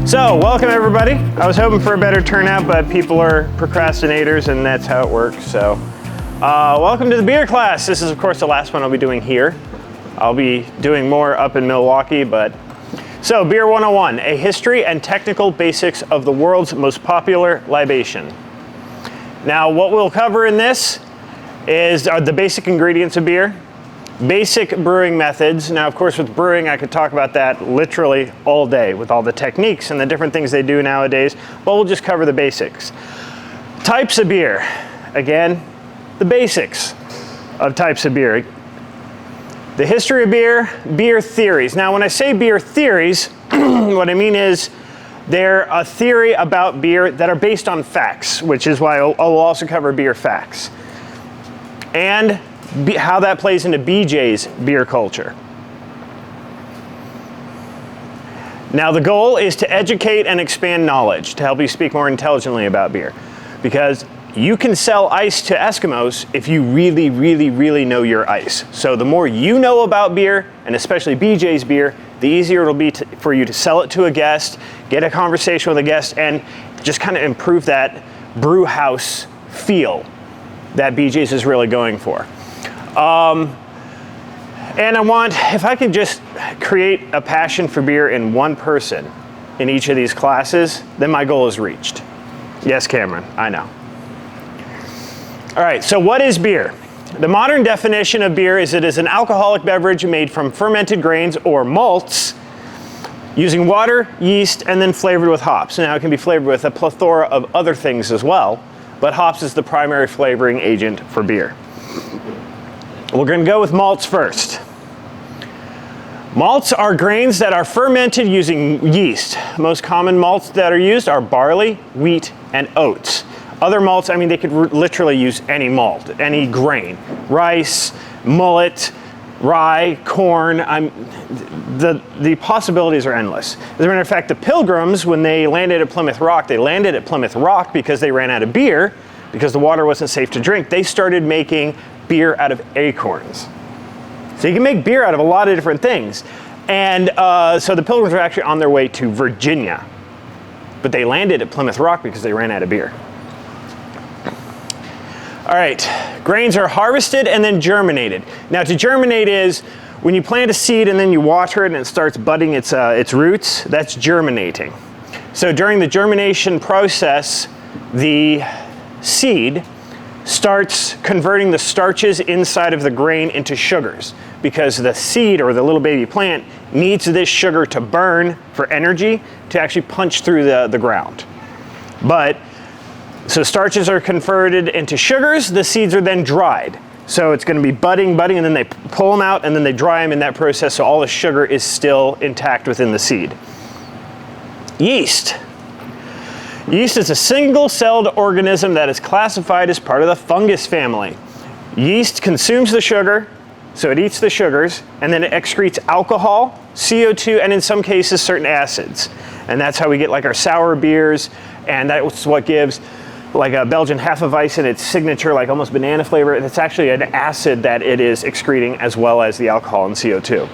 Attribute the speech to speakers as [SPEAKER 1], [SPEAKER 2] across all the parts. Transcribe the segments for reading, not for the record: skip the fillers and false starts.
[SPEAKER 1] So, welcome everybody. I was hoping for a better turnout, but people are procrastinators and that's how it works. So, welcome to the beer class. This is of course the last one I'll be doing here. I'll be doing more up in Milwaukee, so Beer 101, a history and technical basics of the world's most popular libation. Now, what we'll cover in this is the basic ingredients of beer, basic brewing methods. Now, of course, with brewing, I could talk about that literally all day with all the techniques and the different things they do nowadays, but we'll just cover the basics. Types of beer. Again, the basics of types of beer. The history of beer, beer theories. Now, when I say beer theories, what I mean is they're a theory about beer that are based on facts, which is why I'll also cover beer facts. And how that plays into BJ's beer culture. Now the goal is to educate and expand knowledge to help you speak more intelligently about beer, because you can sell ice to Eskimos if you really, really, really know your ice. So the more you know about beer, and especially BJ's beer, the easier it'll be for you to sell it to a guest, get a conversation with a guest, and just kind of improve that brew house feel that BJ's is really going for. And I want, if I could just create a passion for beer in one person in each of these classes, then my goal is reached. Yes, Cameron, I know. All right, so what is beer? The modern definition of beer is it is an alcoholic beverage made from fermented grains or malts using water, yeast, and then flavored with hops. Now it can be flavored with a plethora of other things as well, but hops is the primary flavoring agent for beer. We're going to go with malts first. Malts are grains that are fermented using yeast. Most common malts that are used are barley, wheat, and oats. Other malts, I mean, they could literally use any malt, any grain. Rice, millet, rye, corn. The possibilities are endless. As a matter of fact, the Pilgrims, when they landed at Plymouth Rock, they landed at Plymouth Rock because they ran out of beer, because the water wasn't safe to drink. They started making beer out of acorns. So you can make beer out of a lot of different things. And so the Pilgrims were actually on their way to Virginia, but they landed at Plymouth Rock because they ran out of beer. All right, grains are harvested and then germinated. Now to germinate is when you plant a seed and then you water it and it starts budding its roots, that's germinating. So during the germination process, the seed starts converting the starches inside of the grain into sugars, because the seed or the little baby plant needs this sugar to burn for energy to actually punch through the ground. So starches are converted into sugars, the seeds are then dried. So it's going to be budding, and then they pull them out and then they dry them in that process, so all the sugar is still intact within the seed. Yeast. Yeast is a single-celled organism that is classified as part of the fungus family. Yeast consumes the sugar, so it eats the sugars, and then it excretes alcohol, CO2, and in some cases certain acids. And that's how we get like our sour beers, and that's what gives like a Belgian Hefeweizen its signature, like almost banana flavor. It's actually an acid that it is excreting as well as the alcohol and CO2.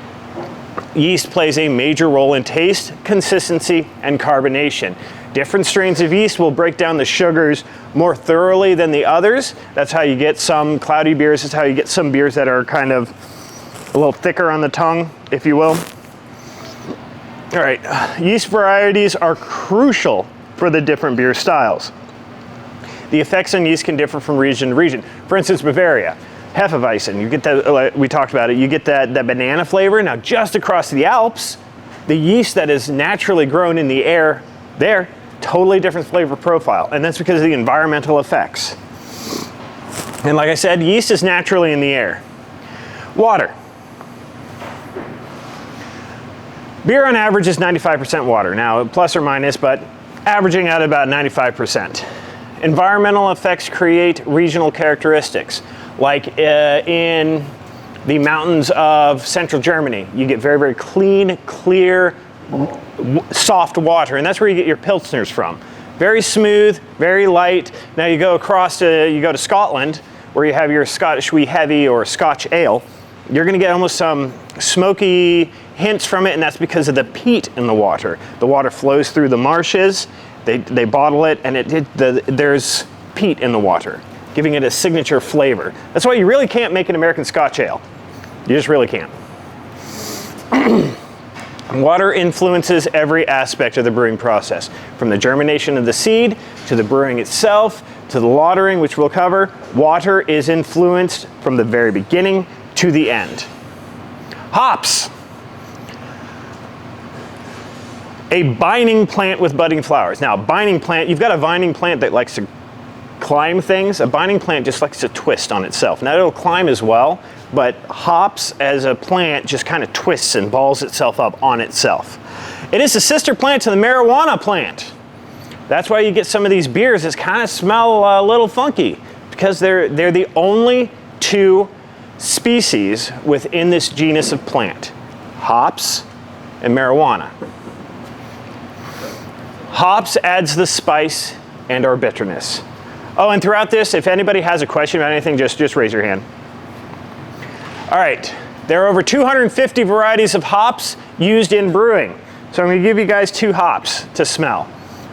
[SPEAKER 1] Yeast plays a major role in taste, consistency, and carbonation. Different strains of yeast will break down the sugars more thoroughly than the others. That's how you get some cloudy beers. That's how you get some beers that are kind of a little thicker on the tongue, if you will. All right, yeast varieties are crucial for the different beer styles. The effects on yeast can differ from region to region. For instance, Bavaria, Hefeweizen, you get that, we talked about it, you get that banana flavor. Now just across the Alps, the yeast that is naturally grown in the air there, totally different flavor profile, and that's because of the environmental effects. And like I said, yeast is naturally in the air. Water. Beer on average is 95% water. Now, plus or minus, but averaging out about 95%. Environmental effects create regional characteristics. Like in the mountains of central Germany, you get very, very clean, clear, soft water, and that's where you get your Pilsners from. Very smooth, very light. Now you go to Scotland, where you have your Scottish wee heavy or Scotch ale. You're going to get almost some smoky, hints from it, and that's because of the peat in the water. The water flows through the marshes, they bottle it, and there's peat in the water, giving it a signature flavor. That's why you really can't make an American Scotch ale. You just really can't. Water influences every aspect of the brewing process, from the germination of the seed, to the brewing itself, to the lautering, which we'll cover. Water is influenced from the very beginning to the end. Hops. A binding plant with budding flowers. Now, a binding plant, you've got a binding plant that likes to climb things. A binding plant just likes to twist on itself. Now, it'll climb as well, but hops as a plant just kind of twists and balls itself up on itself. It is the sister plant to the marijuana plant. That's why you get some of these beers that kind of smell a little funky, because they're the only two species within this genus of plant, hops and marijuana. Hops adds the spice and our bitterness. Oh, and throughout this, if anybody has a question about anything, just raise your hand. All right, there are over 250 varieties of hops used in brewing. So I'm going to give you guys 2 hops to smell.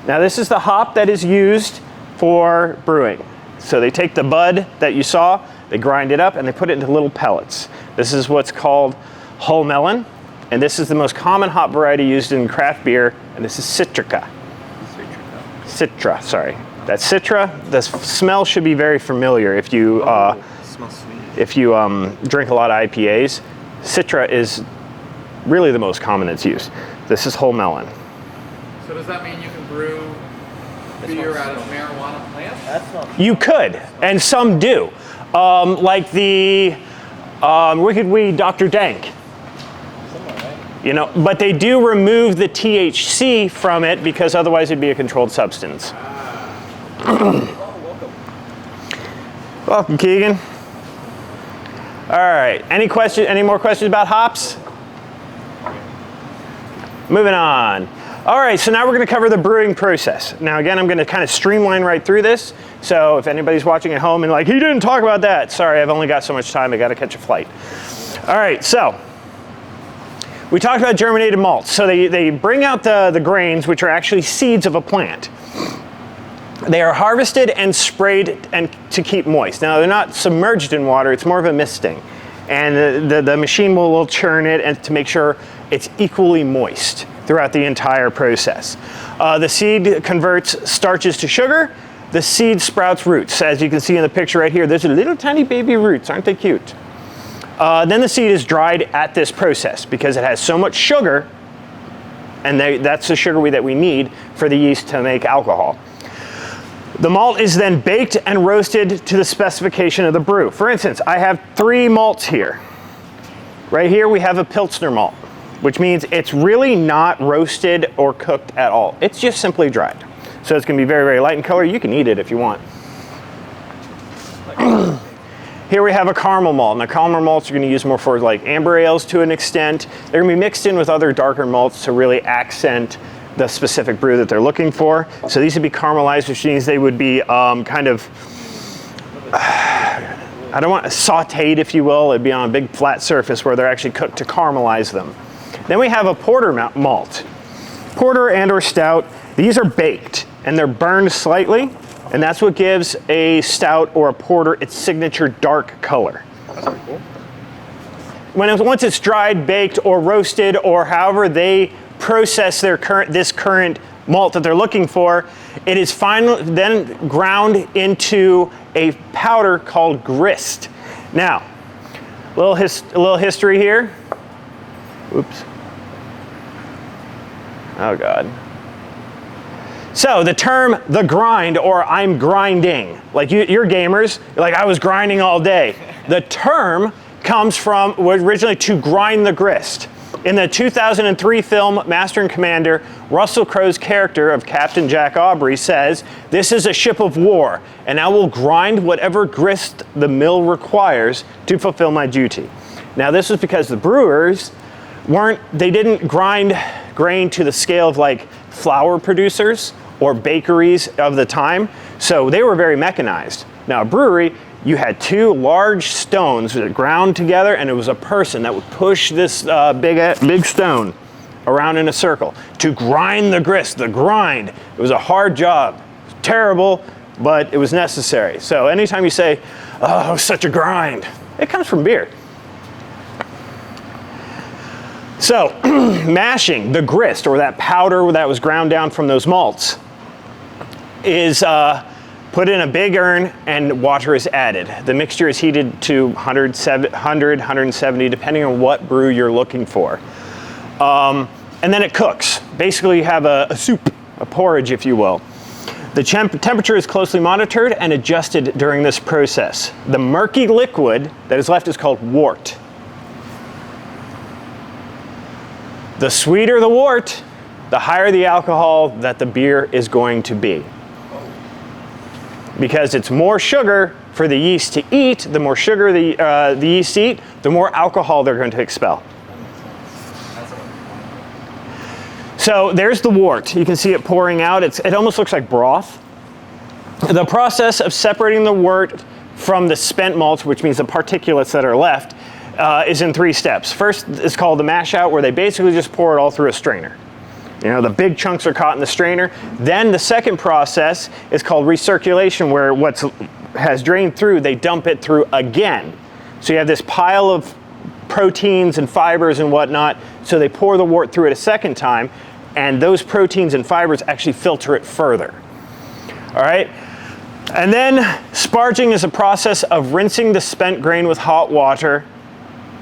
[SPEAKER 1] Now this is the hop that is used for brewing. So they take the bud that you saw, they grind it up, and they put it into little pellets. This is what's called whole melon, and this is the most common hop variety used in craft beer, and this is Citrica. Citra, sorry. That's Citra. The smell should be very familiar if you
[SPEAKER 2] smells sweet.
[SPEAKER 1] If you drink a lot of IPAs. Citra is really the most common that's used. This is whole melon.
[SPEAKER 3] So does that mean you can brew beer out of marijuana plants?
[SPEAKER 2] That's not.
[SPEAKER 1] You could, and some do. Like the Wicked Weed Dr. Dank. You know, but they do remove the THC from it because otherwise it'd be a controlled substance. Welcome, Keegan. All right, any more questions about hops? Moving on. All right, so now we're gonna cover the brewing process. Now again, I'm gonna kind of streamline right through this. So if anybody's watching at home and like, he didn't talk about that, sorry, I've only got so much time, I gotta catch a flight. All right, so we talked about germinated malts. So they bring out the grains, which are actually seeds of a plant. They are harvested and sprayed to keep moist. Now they're not submerged in water, it's more of a misting. And the machine will churn it and to make sure it's equally moist throughout the entire process. The seed converts starches to sugar. The seed sprouts roots. As you can see in the picture right here, there's a little tiny baby roots, aren't they cute? Then the seed is dried at this process because it has so much sugar, and that's the sugar that we need for the yeast to make alcohol. The malt is then baked and roasted to the specification of the brew. For instance, I have 3 malts here. Right here we have a Pilsner malt, which means it's really not roasted or cooked at all. It's just simply dried. So it's gonna be very, very light in color. You can eat it if you want. Here we have a caramel malt. Now caramel malts are gonna use more for like amber ales to an extent. They're gonna be mixed in with other darker malts to really accent the specific brew that they're looking for. So these would be caramelized, which means they would be kind of, I don't want sauteed, if you will. It'd be on a big flat surface where they're actually cooked to caramelize them. Then we have a porter malt. Porter and or stout, these are baked and they're burned slightly, and that's what gives a stout or a porter its signature dark color.
[SPEAKER 2] That's pretty cool.
[SPEAKER 1] Once it's dried, baked, or roasted, or however they process this current malt that they're looking for, it is then ground into a powder called grist. Now, a little history here. Oops. Oh God. So the term the grind, or I'm grinding, like you're gamers, you're like I was grinding all day. The term comes from originally to grind the grist. In the 2003 film Master and Commander, Russell Crowe's character of Captain Jack Aubrey says, "This is a ship of war, and I will grind whatever grist the mill requires to fulfill my duty." Now this was because the brewers didn't grind grain to the scale of like flour producers or bakeries of the time. So they were very mechanized. Now a brewery, you had two large stones that ground together, and it was a person that would push this big stone around in a circle to grind the grist, the grind. It was a hard job, it was terrible, but it was necessary. So anytime you say, oh, such a grind, it comes from beer. So mashing the grist, or that powder that was ground down from those malts, is put in a big urn and water is added. The mixture is heated to 100, 170, depending on what brew you're looking for. And then it cooks. Basically you have a soup, a porridge if you will. The temperature is closely monitored and adjusted during this process. The murky liquid that is left is called wort. The sweeter the wort, the higher the alcohol that the beer is going to be. Because it's more sugar for the yeast to eat, the more sugar the yeast eat, the more alcohol they're going to expel. So there's the wort. You can see it pouring out. It almost looks like broth. The process of separating the wort from the spent malts, which means the particulates that are left, is in 3 steps. First is called the mash out, where they basically just pour it all through a strainer. You know, the big chunks are caught in the strainer. Then the second process is called recirculation, where what has drained through, they dump it through again. So you have this pile of proteins and fibers and whatnot, so they pour the wort through it a second time, and those proteins and fibers actually filter it further. All right? And then sparging is a process of rinsing the spent grain with hot water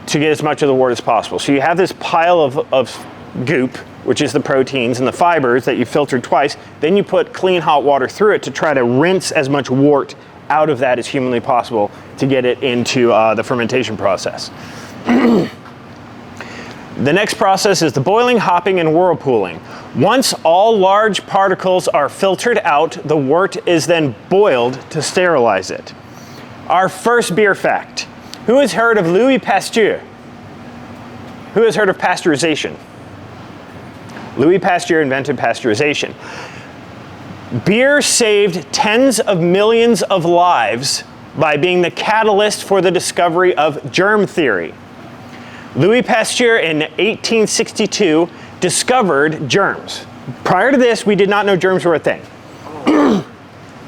[SPEAKER 1] to get as much of the wort as possible. So you have this pile of goop, which is the proteins and the fibers that you filtered twice. Then you put clean hot water through it to try to rinse as much wort out of that as humanly possible to get it into the fermentation process. The next process is the boiling, hopping, and whirlpooling. Once all large particles are filtered out, the wort is then boiled to sterilize it. Our first beer fact. Who has heard of Louis Pasteur? Who has heard of pasteurization? Louis Pasteur invented pasteurization. Beer saved tens of millions of lives by being the catalyst for the discovery of germ theory. Louis Pasteur in 1862 discovered germs. Prior to this, we did not know germs were a thing.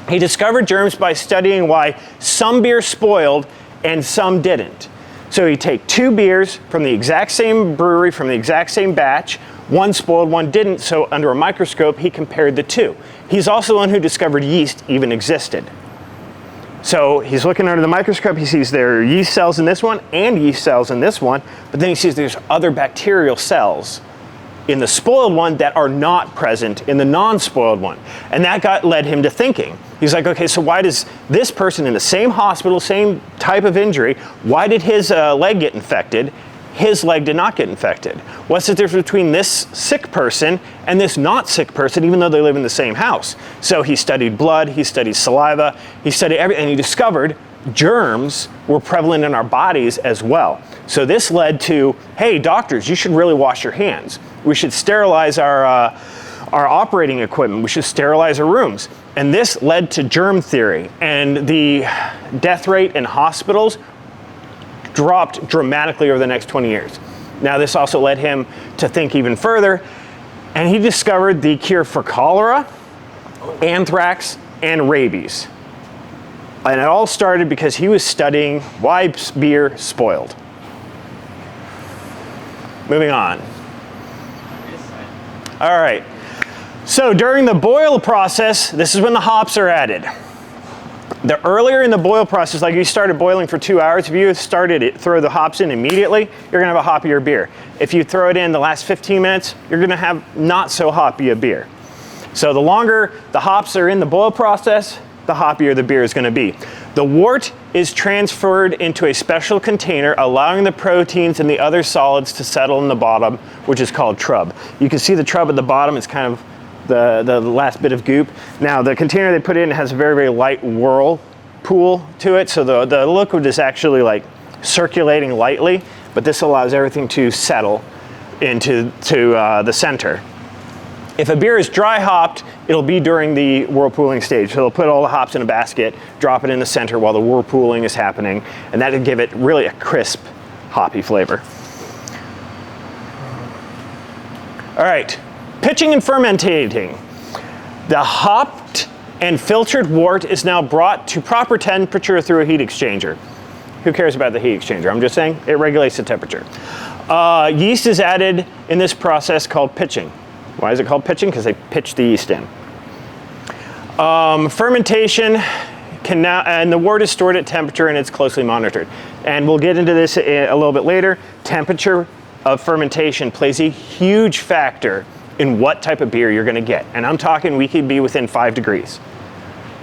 [SPEAKER 1] He discovered germs by studying why some beer spoiled and some didn't. So he'd take 2 beers from the exact same brewery, from the exact same batch, one spoiled, one didn't, so under a microscope, he compared the 2. He's also the one who discovered yeast even existed. So he's looking under the microscope, he sees there are yeast cells in this one and yeast cells in this one, but then he sees there's other bacterial cells in the spoiled one that are not present in the non-spoiled one. And that led him to thinking. He's like, okay, so why does this person in the same hospital, same type of injury, why did his leg get infected? His leg did not get infected. What's the difference between this sick person and this not sick person, even though they live in the same house? So he studied blood, he studied saliva, he studied everything, and he discovered germs were prevalent in our bodies as well. So this led to, hey, doctors, you should really wash your hands. We should sterilize our operating equipment. We should sterilize our rooms. And this led to germ theory, and the death rate in hospitals dropped dramatically over the next 20 years. Now this also led him to think even further, and he discovered the cure for cholera, anthrax, and rabies. And it all started because he was studying why beer spoiled. Moving on. All right, so during the boil process, this is when the hops are added. The earlier in the boil process, like you started boiling for 2 hours, if you throw the hops in immediately, you're gonna have a hoppier beer. If you throw it in the last 15 minutes, you're gonna have not so hoppy a beer. So the longer the hops are in the boil process, the hoppier the beer is gonna be. The wort is transferred into a special container, allowing the proteins and the other solids to settle in the bottom, which is called trub. You can see the trub at the bottom is kind of the last bit of goop. Now the container they put in has a very, very light whirlpool to it, so the liquid is actually like circulating lightly, but this allows everything to settle into the center. If a beer is dry hopped, it'll be during the whirlpooling stage. So they'll put all the hops in a basket, drop it in the center while the whirlpooling is happening, and that'll give it really a crisp, hoppy flavor. All right, pitching and fermentating. The hopped and filtered wort is now brought to proper temperature through a heat exchanger. Who cares about the heat exchanger? I'm just saying it regulates the temperature. Yeast is added in this process called pitching. Why is it called pitching? Because they pitch the yeast in. Fermentation can now, and the wort is stored at temperature and it's closely monitored. And we'll get into this a little bit later. Temperature of fermentation plays a huge factor in what type of beer you're going to get. And I'm talking we could be within 5 degrees.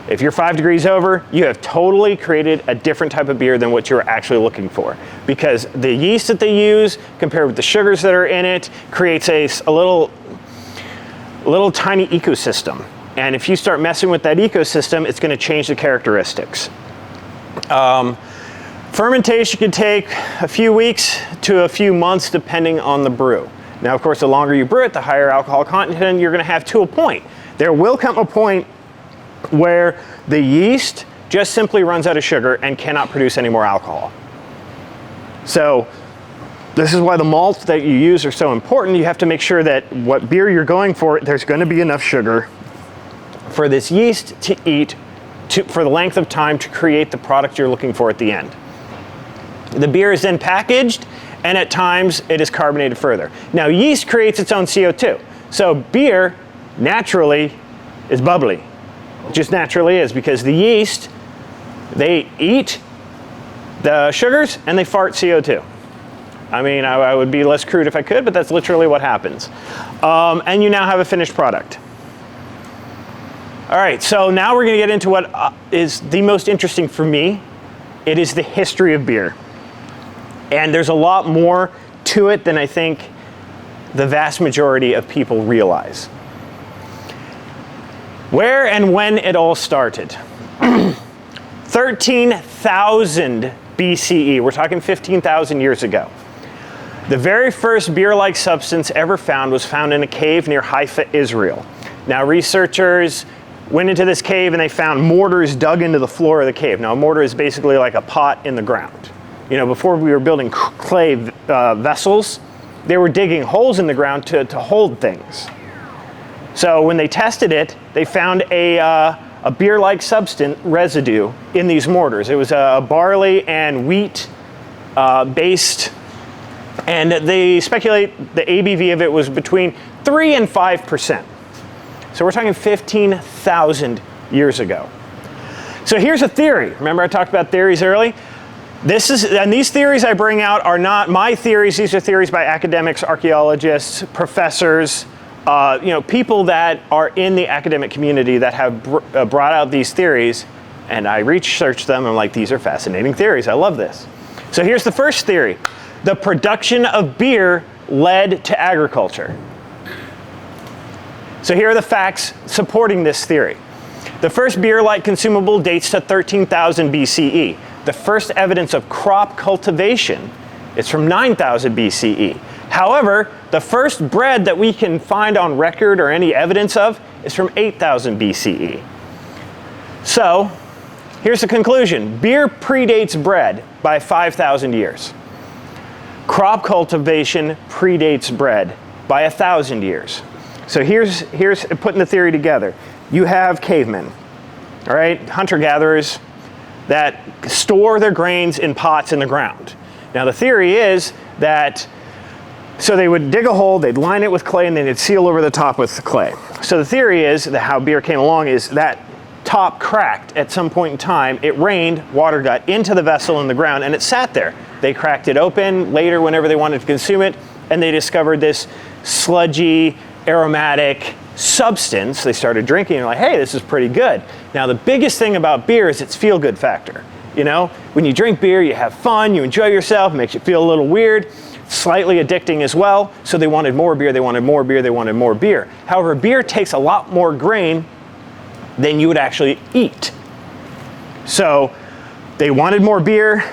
[SPEAKER 1] If you're 5 degrees over, you have totally created a different type of beer than what you're actually looking for. Because the yeast that they use, compared with the sugars that are in it, creates a little tiny ecosystem. And if you start messing with that ecosystem, it's going to change the characteristics. Fermentation can take a few weeks to a few months depending on the brew. Now, of course, the longer you brew it, the higher alcohol content you're going to have to a point. There will come a point where the yeast just simply runs out of sugar and cannot produce any more alcohol. So this is why the malts that you use are so important. You have to make sure that what beer you're going for, there's going to be enough sugar for this yeast to eat for the length of time to create the product you're looking for at the end. The beer is then packaged, and at times it is carbonated further. Now, yeast creates its own CO2. So beer naturally is bubbly. It just naturally is, because the yeast, they eat the sugars and they fart CO2. I mean, I would be less crude if I could, but that's literally what happens. And you now have a finished product. All right, so now we're going to get into what is the most interesting for me. It is the history of beer. And there's a lot more to it than I think the vast majority of people realize. Where and when it all started. 13,000 BCE, we're talking 15,000 years ago. The very first beer-like substance ever found was found in a cave near Haifa, Israel. Now, researchers went into this cave and they found mortars dug into the floor of the cave. Now, a mortar is basically like a pot in the ground. You know, before we were building clay vessels, they were digging holes in the ground to hold things. So when they tested it, they found a beer-like substance residue in these mortars. It was a barley and wheat based, and they speculate the ABV of it was between 3 and 5%. So we're talking 15,000 years ago. So here's a theory. Remember I talked about theories early? And these theories I bring out are not my theories. These are theories by academics, archaeologists, professors, people that are in the academic community that have brought out these theories. And I researched them. I'm like, these are fascinating theories. I love this. So here's the first theory. The production of beer led to agriculture. So here are the facts supporting this theory. The first beer-like consumable dates to 13,000 BCE. The first evidence of crop cultivation is from 9,000 BCE. However, the first bread that we can find on record or any evidence of is from 8,000 BCE. So, here's the conclusion. Beer predates bread by 5,000 years. Crop cultivation predates bread by 1,000 years. So here's putting the theory together. You have cavemen, all right, hunter-gatherers that store their grains in pots in the ground. Now the theory is that, so they would dig a hole, they'd line it with clay, and then they'd seal over the top with the clay. So the theory is that how beer came along is that top cracked at some point in time, it rained, water got into the vessel in the ground, and it sat there. They cracked it open later whenever they wanted to consume it, and they discovered this sludgy, aromatic substance. They started drinking and like, hey, this is pretty good. Now the biggest thing about beer is its feel-good factor. You know, when you drink beer, you have fun, you enjoy yourself, it makes you feel a little weird, slightly addicting as well. So they wanted more beer, they wanted more beer, they wanted more beer. However, beer takes a lot more grain than you would actually eat. So they wanted more beer.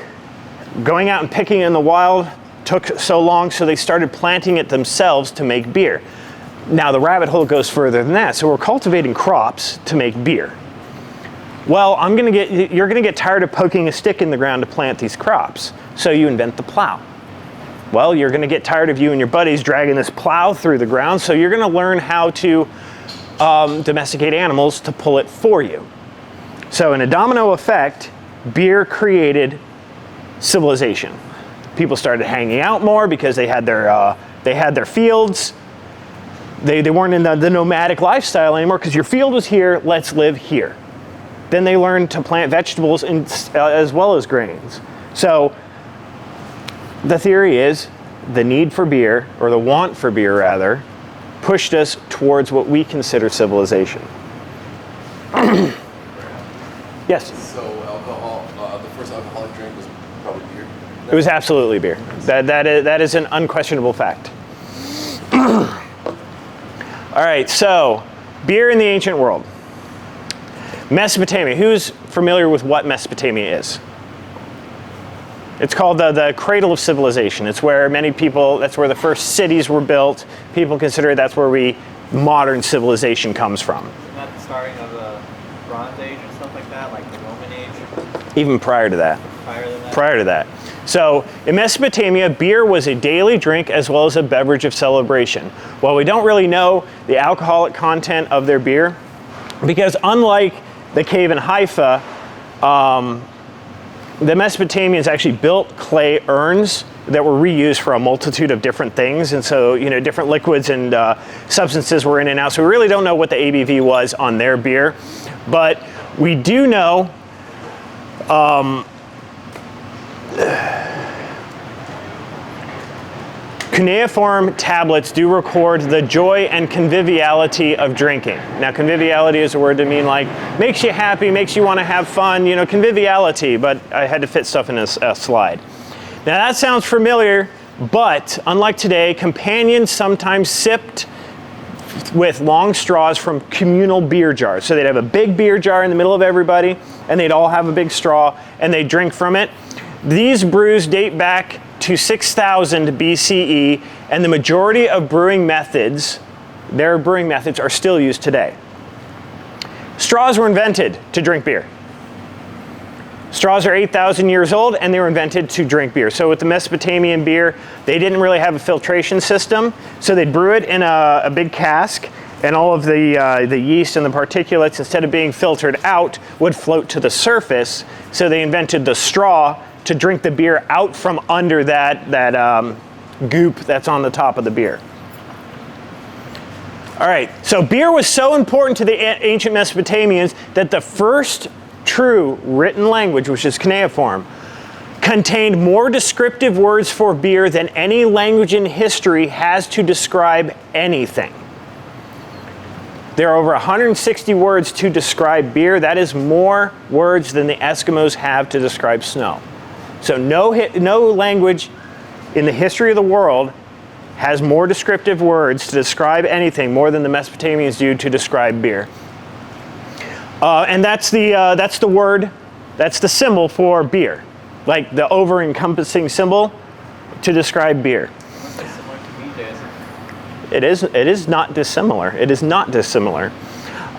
[SPEAKER 1] Going out and picking it in the wild took so long, so they started planting it themselves to make beer. Now the rabbit hole goes further than that. So we're cultivating crops to make beer. Well, you're gonna get tired of poking a stick in the ground to plant these crops. So you invent the plow. Well, you're gonna get tired of you and your buddies dragging this plow through the ground. So you're gonna learn how to domesticate animals to pull it for you. So in a domino effect, beer created civilization. People started hanging out more because they had their fields. They weren't in the nomadic lifestyle anymore because your field was here, let's live here. Then they learned to plant vegetables as well as grains. So the theory is the need for beer, or the want for beer rather, pushed us towards what we consider civilization. Yes?
[SPEAKER 2] So alcohol, the first alcoholic drink was probably beer?
[SPEAKER 1] It was absolutely beer. That is an unquestionable fact. All right, so beer in the ancient world. Mesopotamia. Who's familiar with what Mesopotamia is? It's called the cradle of civilization. It's where that's where the first cities were built. People consider that's where modern civilization comes from.
[SPEAKER 4] Isn't that the starting of the Bronze Age and stuff like that, like the Roman Age?
[SPEAKER 1] Even prior to that.
[SPEAKER 4] Prior to that?
[SPEAKER 1] So in Mesopotamia, beer was a daily drink as well as a beverage of celebration. While we don't really know the alcoholic content of their beer, because unlike the cave in Haifa, the Mesopotamians actually built clay urns that were reused for a multitude of different things. And so, different liquids and substances were in and out. So we really don't know what the ABV was on their beer. But we do know cuneiform tablets do record the joy and conviviality of drinking. Now, conviviality is a word to mean like makes you happy, makes you want to have fun, conviviality, but I had to fit stuff in a slide. Now that sounds familiar, but unlike today, companions sometimes sipped with long straws from communal beer jars. So they'd have a big beer jar in the middle of everybody, and they'd all have a big straw, and they'd drink from it. These brews date back to 6000 BCE, and the majority of their brewing methods are still used today. Straws were invented to drink beer. Straws are 8,000 years old, and they were invented to drink beer. So with the Mesopotamian beer, they didn't really have a filtration system, so they'd brew it in a big cask, and all of the yeast and the particulates, instead of being filtered out, would float to the surface. So they invented the straw to drink the beer out from under that goop that's on the top of the beer. All right, so beer was so important to the ancient Mesopotamians that the first true written language, which is cuneiform, contained more descriptive words for beer than any language in history has to describe anything. There are over 160 words to describe beer. That is more words than the Eskimos have to describe snow. So no language in the history of the world has more descriptive words to describe anything more than the Mesopotamians do to describe beer. And that's the word, that's the symbol for beer, like the over-encompassing symbol to describe beer.
[SPEAKER 4] Similar to BJ's.
[SPEAKER 1] It is not dissimilar. It is not dissimilar.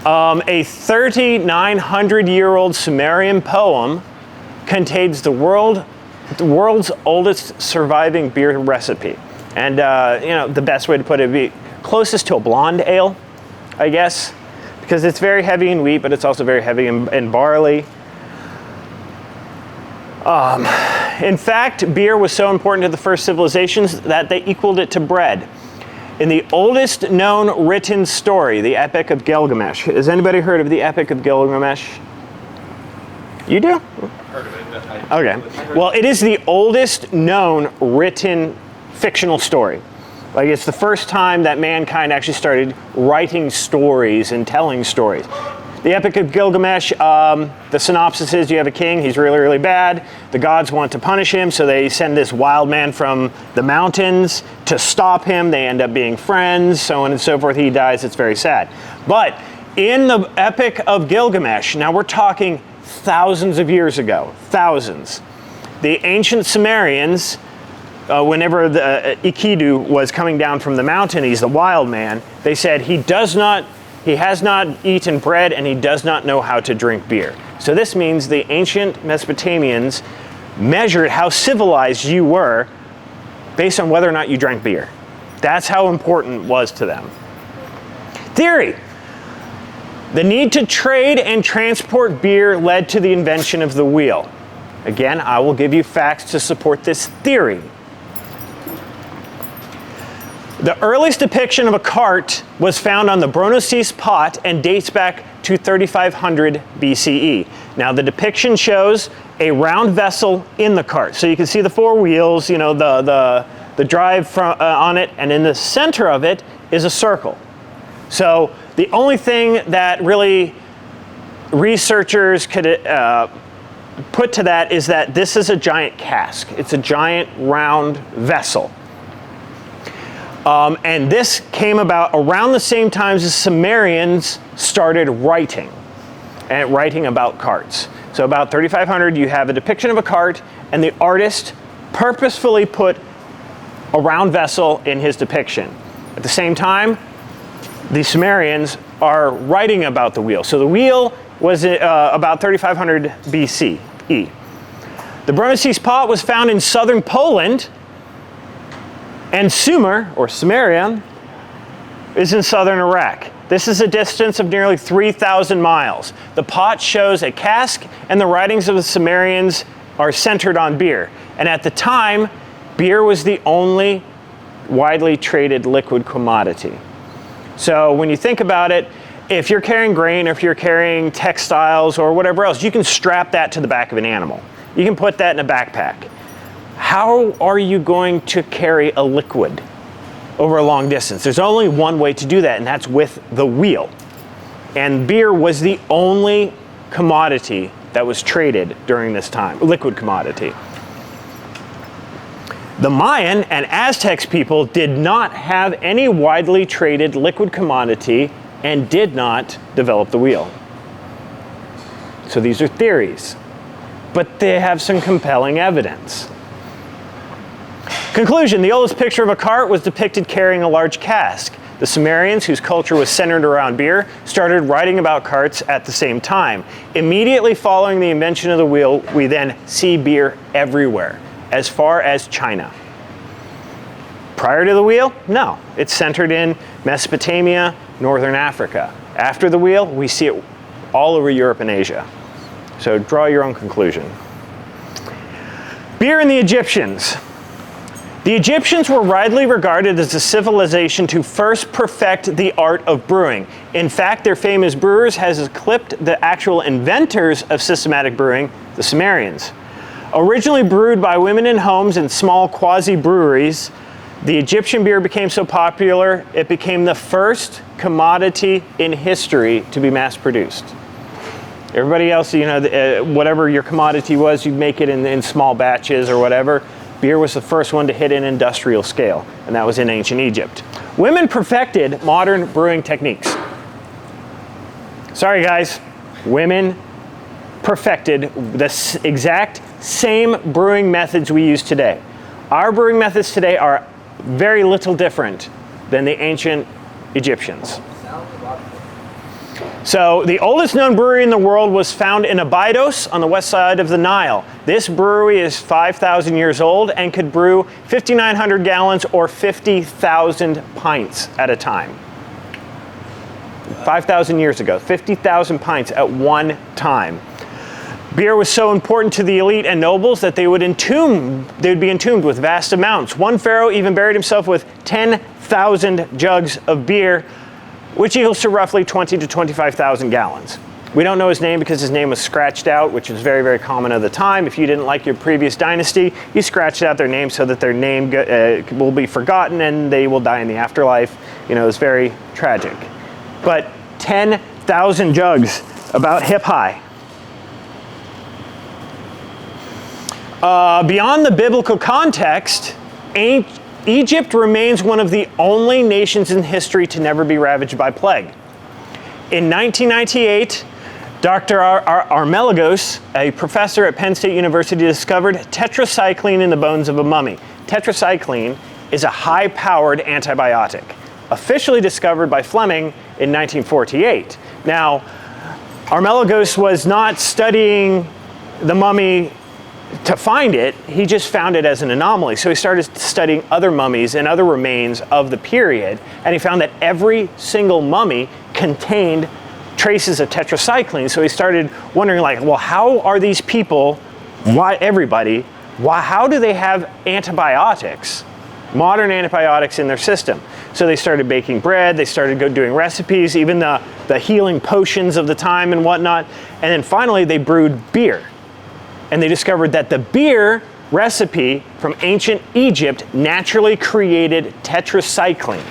[SPEAKER 1] A 3,900-year-old Sumerian poem contains the world's oldest surviving beer recipe. And the best way to put it would be closest to a blonde ale, I guess, because it's very heavy in wheat, but it's also very heavy in barley. In fact, beer was so important to the first civilizations that they equaled it to bread. In the oldest known written story, the Epic of Gilgamesh. Has anybody heard of the Epic of Gilgamesh? You do?
[SPEAKER 2] I've heard of it.
[SPEAKER 1] Okay. Well, it is the oldest known written fictional story. Like, it's the first time that mankind actually started writing stories and telling stories. The Epic of Gilgamesh, the synopsis is you have a king, he's really, really bad. The gods want to punish him, so they send this wild man from the mountains to stop him. They end up being friends, so on and so forth. He dies, it's very sad. But in the Epic of Gilgamesh, now we're talking thousands of years ago, thousands. The ancient Sumerians whenever the Ikidu was coming down from the mountain, he's the wild man, they said he has not eaten bread and he does not know how to drink beer. So this means the ancient Mesopotamians measured how civilized you were based on whether or not you drank beer. That's how important it was to them. Theory. The need to trade and transport beer led to the invention of the wheel. Again, I will give you facts to support this theory. The earliest depiction of a cart was found on the Bronoses pot and dates back to 3500 BCE. Now the depiction shows a round vessel in the cart. So you can see the four wheels, you know, the drive on it, and in the center of it is a circle. So the only thing that really researchers could put to that is that this is a giant cask. It's a giant round vessel. And this came about around the same time as Sumerians started writing about carts. So about 3500, you have a depiction of a cart, and the artist purposefully put a round vessel in his depiction. At the same time, the Sumerians are writing about the wheel. So the wheel was about 3500 BCE. The Bronoses pot was found in southern Poland, and Sumer, or Sumerian, is in southern Iraq. This is a distance of nearly 3,000 miles. The pot shows a cask, and the writings of the Sumerians are centered on beer. And at the time, beer was the only widely traded liquid commodity. So when you think about it, if you're carrying grain, or if you're carrying textiles or whatever else, you can strap that to the back of an animal. You can put that in a backpack. How are you going to carry a liquid over a long distance? There's only one way to do that, and that's with the wheel. And beer was the only commodity that was traded during this time, liquid commodity. The Mayan and Aztecs people did not have any widely traded liquid commodity and did not develop the wheel. So these are theories, but they have some compelling evidence. Conclusion, the oldest picture of a cart was depicted carrying a large cask. The Sumerians, whose culture was centered around beer, started writing about carts at the same time. Immediately following the invention of the wheel, we then see beer everywhere, as far as China. Prior to the wheel? No. It's centered in Mesopotamia, Northern Africa. After the wheel, we see it all over Europe and Asia. So draw your own conclusion. Beer and the Egyptians. The Egyptians were widely regarded as a civilization to first perfect the art of brewing. In fact, their famous brewers has eclipsed the actual inventors of systematic brewing, the Sumerians. Originally brewed by women in homes and small quasi-breweries, the Egyptian beer became so popular, it became the first commodity in history to be mass-produced. Everybody else, you know, whatever your commodity was, you'd make it in small batches or whatever. Beer was the first one to hit an industrial scale, and that was in ancient Egypt. Women perfected modern brewing techniques. Sorry guys, women perfected the exact same brewing methods we use today. Our brewing methods today are very little different than the ancient Egyptians. So the oldest known brewery in the world was found in Abydos on the west side of the Nile. This brewery is 5,000 years old and could brew 5,900 gallons or 50,000 pints at a time. 5,000 years ago, 50,000 pints at one time. Beer was so important to the elite and nobles that they would be entombed with vast amounts. One pharaoh even buried himself with 10,000 jugs of beer, which equals to roughly 20 to 25,000 gallons. We don't know his name because his name was scratched out, which was very, very common at the time. If you didn't like your previous dynasty, you scratched out their name so that their name will be forgotten and they will die in the afterlife. You know, it's very tragic. But 10,000 jugs, about hip high. Beyond the biblical context, Egypt remains one of the only nations in history to never be ravaged by plague. In 1998, Dr. Armelagos, a professor at Penn State University, discovered tetracycline in the bones of a mummy. tetracycline is a high-powered antibiotic, officially discovered by Fleming in 1948. Now, Armelagos was not studying the mummy to find it, he just found it as an anomaly. So he started studying other mummies and other remains of the period, and he found that every single mummy contained traces of tetracycline. So he started wondering, like, well, how are these people, how do they have antibiotics, modern antibiotics in their system? So they started baking bread, they started doing recipes, even the healing potions of the time and whatnot. And then finally they brewed beer. And they discovered that the beer recipe from ancient Egypt naturally created tetracycline.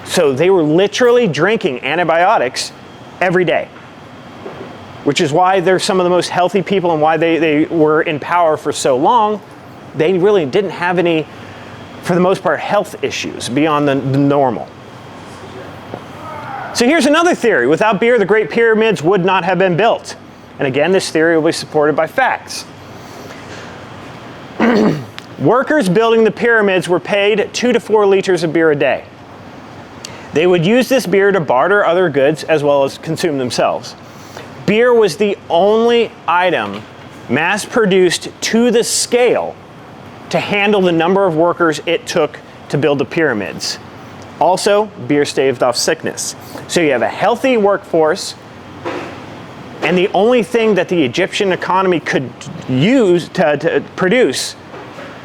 [SPEAKER 1] So they were literally drinking antibiotics every day, which is why they're some of the most healthy people and why they were in power for so long. They really didn't have any, for the most part, health issues beyond the normal. So here's another theory. Without beer, the Great Pyramids would not have been built. And again, this theory will be supported by facts. Workers building the pyramids were paid 2 to 4 liters of beer a day. They would use this beer to barter other goods as well as consume themselves. Beer was the only item mass-produced to the scale to handle the number of workers it took to build the pyramids. Also, beer staved off sickness. So you have a healthy workforce, and the only thing that the Egyptian economy could use to produce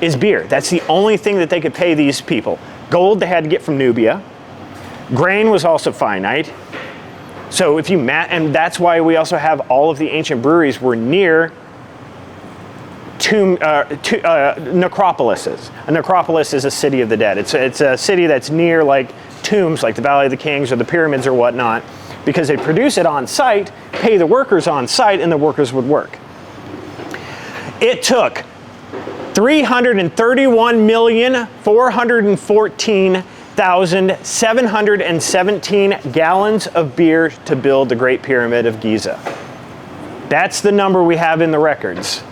[SPEAKER 1] is beer. That's the only thing that they could pay these people. Gold they had to get from Nubia. Grain was also finite. So if you and that's why we also have all of the ancient breweries were near necropolises. A necropolis is a city of the dead. It's a city that's near like tombs, like the Valley of the Kings or the pyramids or whatnot, because they produce it on site, pay the workers on site, and the workers would work. It took 331,414,717 gallons of beer to build the Great Pyramid of Giza. That's the number we have in the records.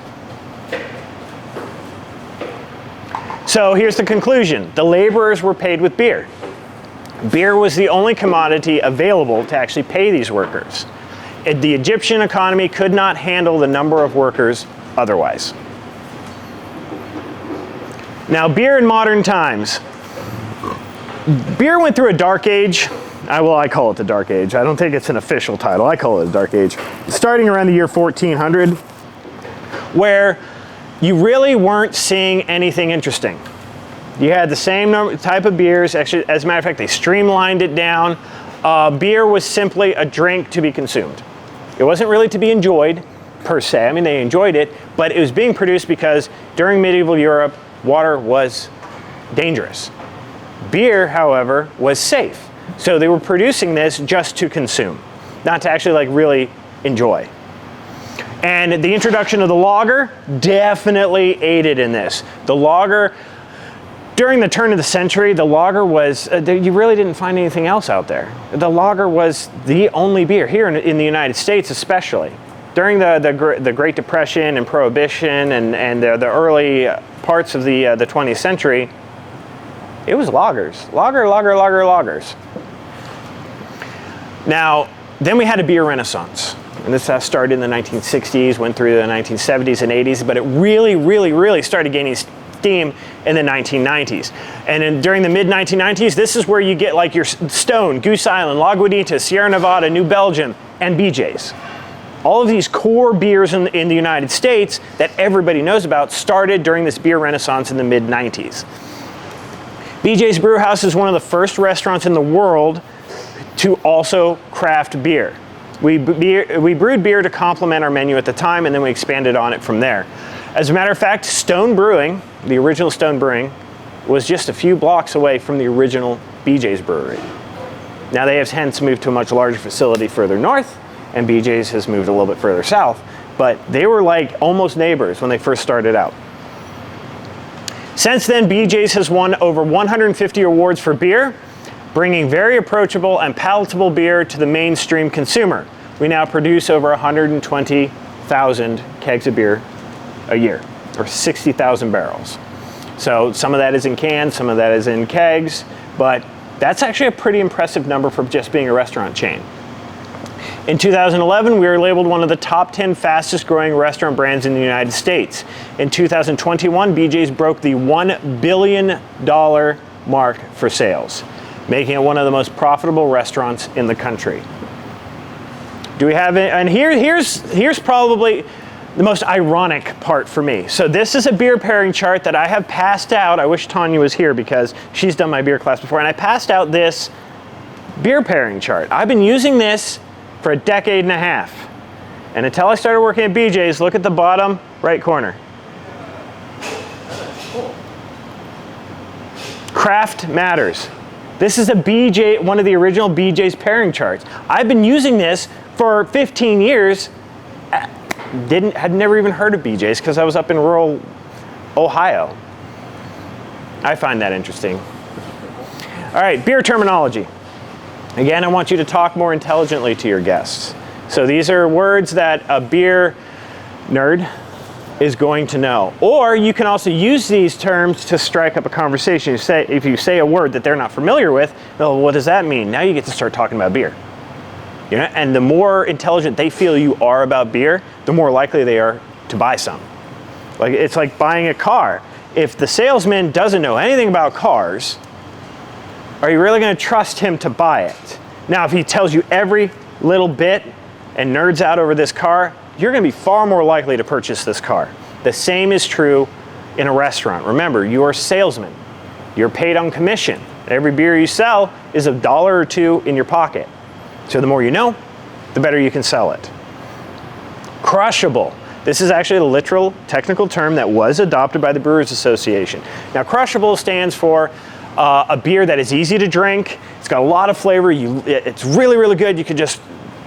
[SPEAKER 1] So here's the conclusion. The laborers were paid with beer. Beer was the only commodity available to actually pay these workers. The Egyptian economy could not handle the number of workers otherwise. Now, beer in modern times. Beer went through a dark age. I call it the dark age. I don't think it's an official title. I call it a dark age. Starting around the year 1400, where you really weren't seeing anything interesting. You had the same type of beers. Actually, as a matter of fact, they streamlined it down. Beer was simply a drink to be consumed. It wasn't really to be enjoyed, per se. I mean, they enjoyed it, but it was being produced because during medieval Europe, water was dangerous. Beer, however, was safe. So they were producing this just to consume, not to actually like really enjoy. And the introduction of the lager definitely aided in this. The lager, during the turn of the century, the lager was, you really didn't find anything else out there. The lager was the only beer, here in the United States especially. During the Great Depression and Prohibition and the early parts of the 20th century, it was lagers. Lagers. Now, then we had a beer renaissance. And this started in the 1960s, went through the 1970s and 80s, but it really started gaining steam in the 1990s. And during the mid-1990s, this is where you get like your Stone, Goose Island, Lagunitas, Sierra Nevada, New Belgium, and BJ's. All of these core beers in the United States that everybody knows about started during this beer renaissance in the mid-90s. BJ's Brewhouse is one of the first restaurants in the world to also craft beer. We brewed beer to complement our menu at the time, and then we expanded on it from there. As a matter of fact, Stone Brewing, the original Stone Brewing, was just a few blocks away from the original BJ's brewery. Now they have hence moved to a much larger facility further north, and BJ's has moved a little bit further south, but they were like almost neighbors when they first started out. Since then, BJ's has won over 150 awards for beer, bringing very approachable and palatable beer to the mainstream consumer. We now produce over 120,000 kegs of beer a year, or 60,000 barrels. So some of that is in cans, some of that is in kegs, but that's actually a pretty impressive number for just being a restaurant chain. In 2011, we were labeled one of the top 10 fastest growing restaurant brands in the United States. In 2021, BJ's broke the $1 billion mark for sales, making it one of the most profitable restaurants in the country. Do we have it? And here's probably the most ironic part for me. So this is a beer pairing chart that I have passed out. I wish Tanya was here because she's done my beer class before, and I passed out this beer pairing chart. I've been using this for a decade and a half. And until I started working at BJ's, look at the bottom right corner. Craft matters. This is one of the original BJ's pairing charts. I've been using this for 15 years. Had never even heard of BJ's because I was up in rural Ohio. I find that interesting. All right, beer terminology. Again, I want you to talk more intelligently to your guests. So these are words that a beer nerd is going to know. Or you can also use these terms to strike up a conversation. If you say a word that they're not familiar with, well, what does that mean? Now you get to start talking about beer. You know, and the more intelligent they feel you are about beer, the more likely they are to buy some. Like, it's like buying a car. If the salesman doesn't know anything about cars, are you really going to trust him to buy it? Now, if he tells you every little bit and nerds out over this car, you're going to be far more likely to purchase this car. The same is true in a restaurant. Remember, you are a salesman. You're paid on commission. Every beer you sell is $1 or $2 in your pocket. So the more you know, the better you can sell it. Crushable. This is actually a literal technical term that was adopted by the Brewers Association. Now, crushable stands for a beer that is easy to drink. It's got a lot of flavor. It's really, really good. You could just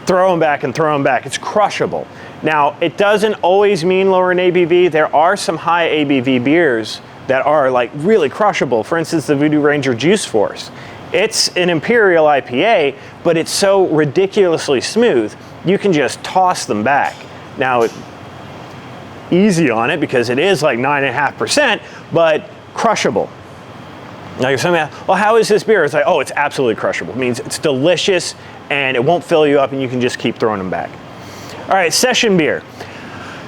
[SPEAKER 1] throw them back and throw them back. It's crushable. Now, it doesn't always mean lower in ABV. There are some high ABV beers that are like really crushable. For instance, the Voodoo Ranger Juice Force. It's an Imperial IPA, but it's so ridiculously smooth, you can just toss them back. Now, easy on it because it is like 9.5%, but crushable. Now you're saying, well, how is this beer? It's like, oh, it's absolutely crushable. It means it's delicious and it won't fill you up and you can just keep throwing them back. All right, session beer.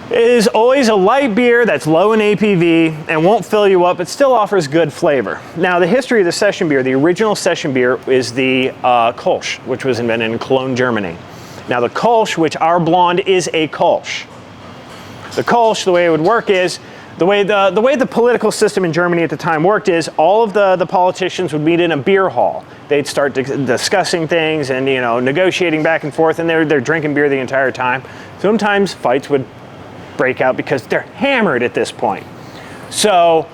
[SPEAKER 1] It is always a light beer that's low in ABV and won't fill you up, but still offers good flavor. Now, the history of the session beer, the original session beer is the Kolsch, which was invented in Cologne, Germany. Now, the Kolsch, which our blonde is a Kolsch. The Kolsch, the way it would work is, the way the political system in Germany at the time worked is all of the politicians would meet in a beer hall. They'd start discussing things and, you know, negotiating back and forth, and they're drinking beer the entire time. Sometimes fights would break out because they're hammered at this point. So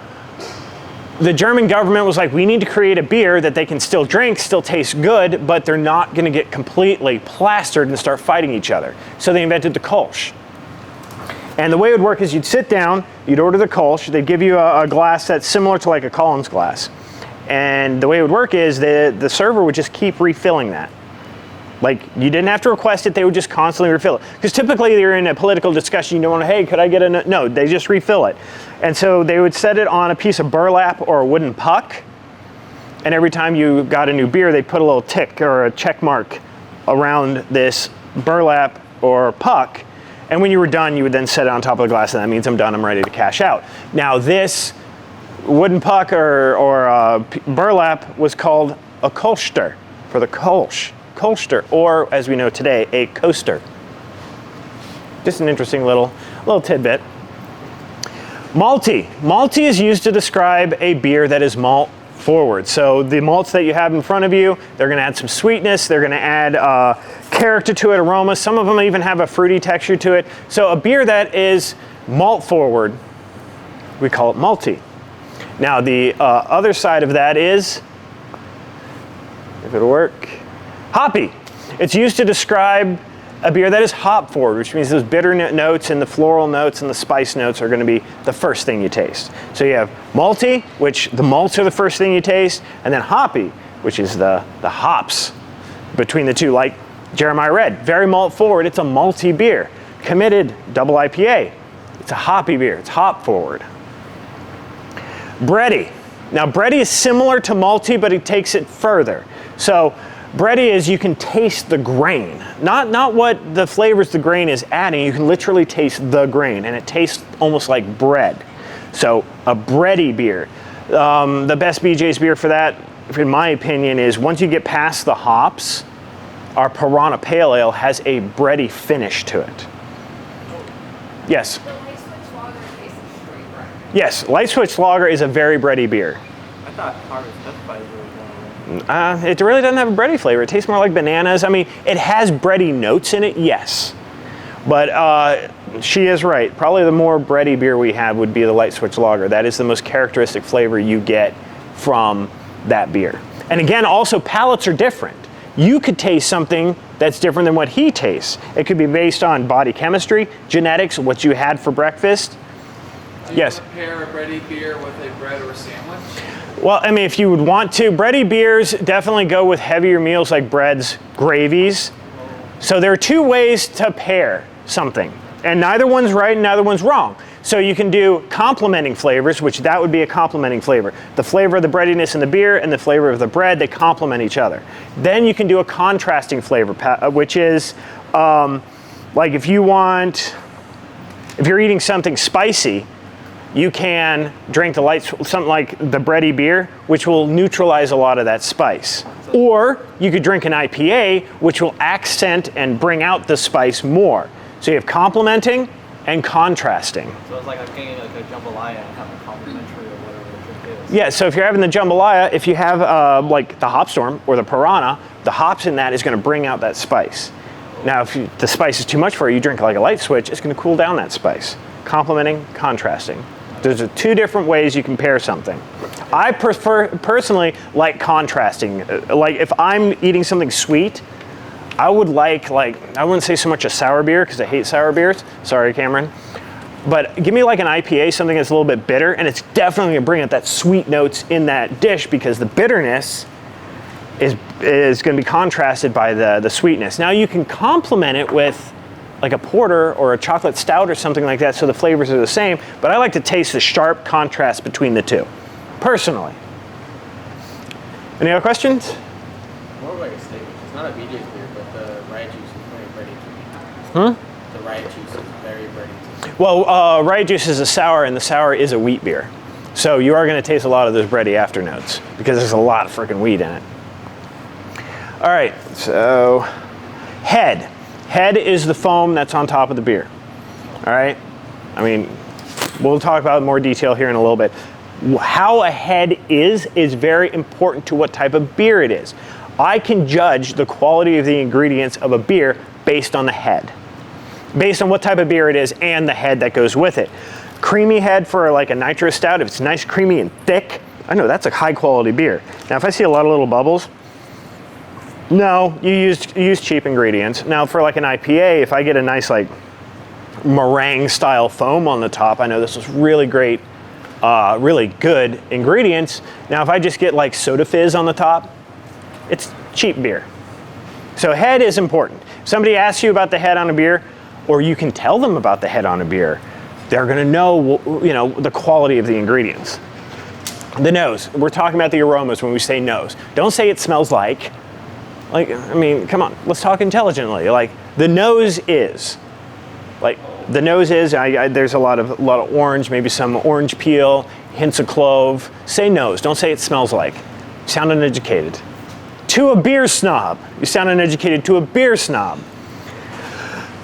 [SPEAKER 1] the German government was like, we need to create a beer that they can still drink, still taste good, but they're not going to get completely plastered and start fighting each other. So they invented the Kolsch. And the way it would work is you'd sit down, you'd order the Kolsch, they'd give you a glass that's similar to like a Collins glass. And the way it would work is the server would just keep refilling that. Like, you didn't have to request it, they would just constantly refill it. Because typically you're in a political discussion, you don't want to, hey, could I get a, no, they just refill it. And so they would set it on a piece of burlap or a wooden puck, and every time you got a new beer, they'd put a little tick or a check mark around this burlap or puck, and when you were done, you would then set it on top of the glass, and that means I'm done, I'm ready to cash out. Now this wooden puck or burlap was called a Kolster, for the Kolsch. Kolster, or as we know today, a coaster. Just an interesting little tidbit. Malty. Malty is used to describe a beer that is malt forward. So the malts that you have in front of you, they're going to add some sweetness, they're going to add character to it, aroma. Some of them even have a fruity texture to it. So a beer that is malt forward, we call it malty. Now the other side of that is, if it'll work, hoppy. It's used to describe a beer that is hop forward, which means those bitter notes and the floral notes and the spice notes are going to be the first thing you taste. So you have malty, which the malts are the first thing you taste, and then hoppy, which is the hops between the two, like Jeremiah read, very malt forward, it's a malty beer. Committed, double IPA, it's a hoppy beer, it's hop forward. Bready. Now bready is similar to malty, but it takes it further. So bready is you can taste the grain, not what the flavors the grain is adding. You can literally taste the grain, and it tastes almost like bread. So a bready beer. The best BJ's beer for that, in my opinion, is once you get past the hops, our Piranha Pale Ale has a bready finish to it. Yes.
[SPEAKER 5] The Light Switch Lager tastes very bread.
[SPEAKER 1] Yes, Light Switch Lager is a very bready beer.
[SPEAKER 4] I thought Harvest Specified was really good.
[SPEAKER 1] It really doesn't have a bready flavor. It tastes more like bananas. I mean, it has bready notes in it, yes. But she is right. Probably the more bready beer we have would be the Light Switch Lager. That is the most characteristic flavor you get from that beer. And again, also palates are different. You could taste something that's different than what he tastes. It could be based on body chemistry, genetics, what you had for breakfast.
[SPEAKER 3] Do you
[SPEAKER 1] Yes.
[SPEAKER 3] pair a bready beer with a bread or a sandwich?
[SPEAKER 1] Well, I mean, if you would want to, bready beers definitely go with heavier meals like breads, gravies. So there are two ways to pair something, and neither one's right and neither one's wrong. So you can do complementing flavors, which that would be a complementing flavor. The flavor of the breadiness in the beer and the flavor of the bread, they complement each other. Then you can do a contrasting flavor, which is like if you're eating something spicy, you can drink something like the bready beer, which will neutralize a lot of that spice. Or you could drink an IPA, which will accent and bring out the spice more. So you have complementing and contrasting.
[SPEAKER 4] So it's like I'm getting like a jambalaya and have a complimentary or whatever the drink is.
[SPEAKER 1] Yeah, so if you're having the jambalaya, if you have like the Hop Storm or the Piranha, the hops in that is going to bring out that spice. Now, if the spice is too much for you, you drink like a Light Switch, it's going to cool down that spice. Complementing, contrasting. There's two different ways you can pair something. I personally like contrasting. Like if I'm eating something sweet, I would like I wouldn't say so much a sour beer because I hate sour beers. Sorry, Cameron. But give me like an IPA, something that's a little bit bitter, and it's definitely gonna bring out that sweet notes in that dish because the bitterness is gonna be contrasted by the sweetness. Now you can complement it with like a porter or a chocolate stout or something like that so the flavors are the same, but I like to taste the sharp contrast between the two, personally. Any other questions?
[SPEAKER 6] More of like a statement. It's not a BJ's beer, but the riot juice is very bready to me. The riot juice is very bready to me.
[SPEAKER 1] Well, riot juice is a sour, and the sour is a wheat beer. So you are going to taste a lot of those bready afternotes because there's a lot of freaking wheat in it. All right, so head. Head is the foam that's on top of the beer. All right? I mean, we'll talk about more detail here in a little bit. How a head is very important to what type of beer it is. I can judge the quality of the ingredients of a beer based on the head, based on what type of beer it is and the head that goes with it. Creamy head for like a nitro stout, if it's nice, creamy, and thick, I know that's a high quality beer. Now, if I see a lot of little bubbles, no, you use cheap ingredients. Now, for like an IPA, if I get a nice like meringue style foam on the top, I know this is really great, really good ingredients. Now, if I just get like soda fizz on the top, it's cheap beer. So head is important. If somebody asks you about the head on a beer, or you can tell them about the head on a beer, they're gonna know, the quality of the ingredients. The nose, we're talking about the aromas when we say nose. Don't say it smells like, I mean, come on, let's talk intelligently. Like, the nose is, there's a lot of orange, maybe some orange peel, hints of clove. Say nose, don't say it smells like. You sound uneducated. To a beer snob, you sound uneducated to a beer snob.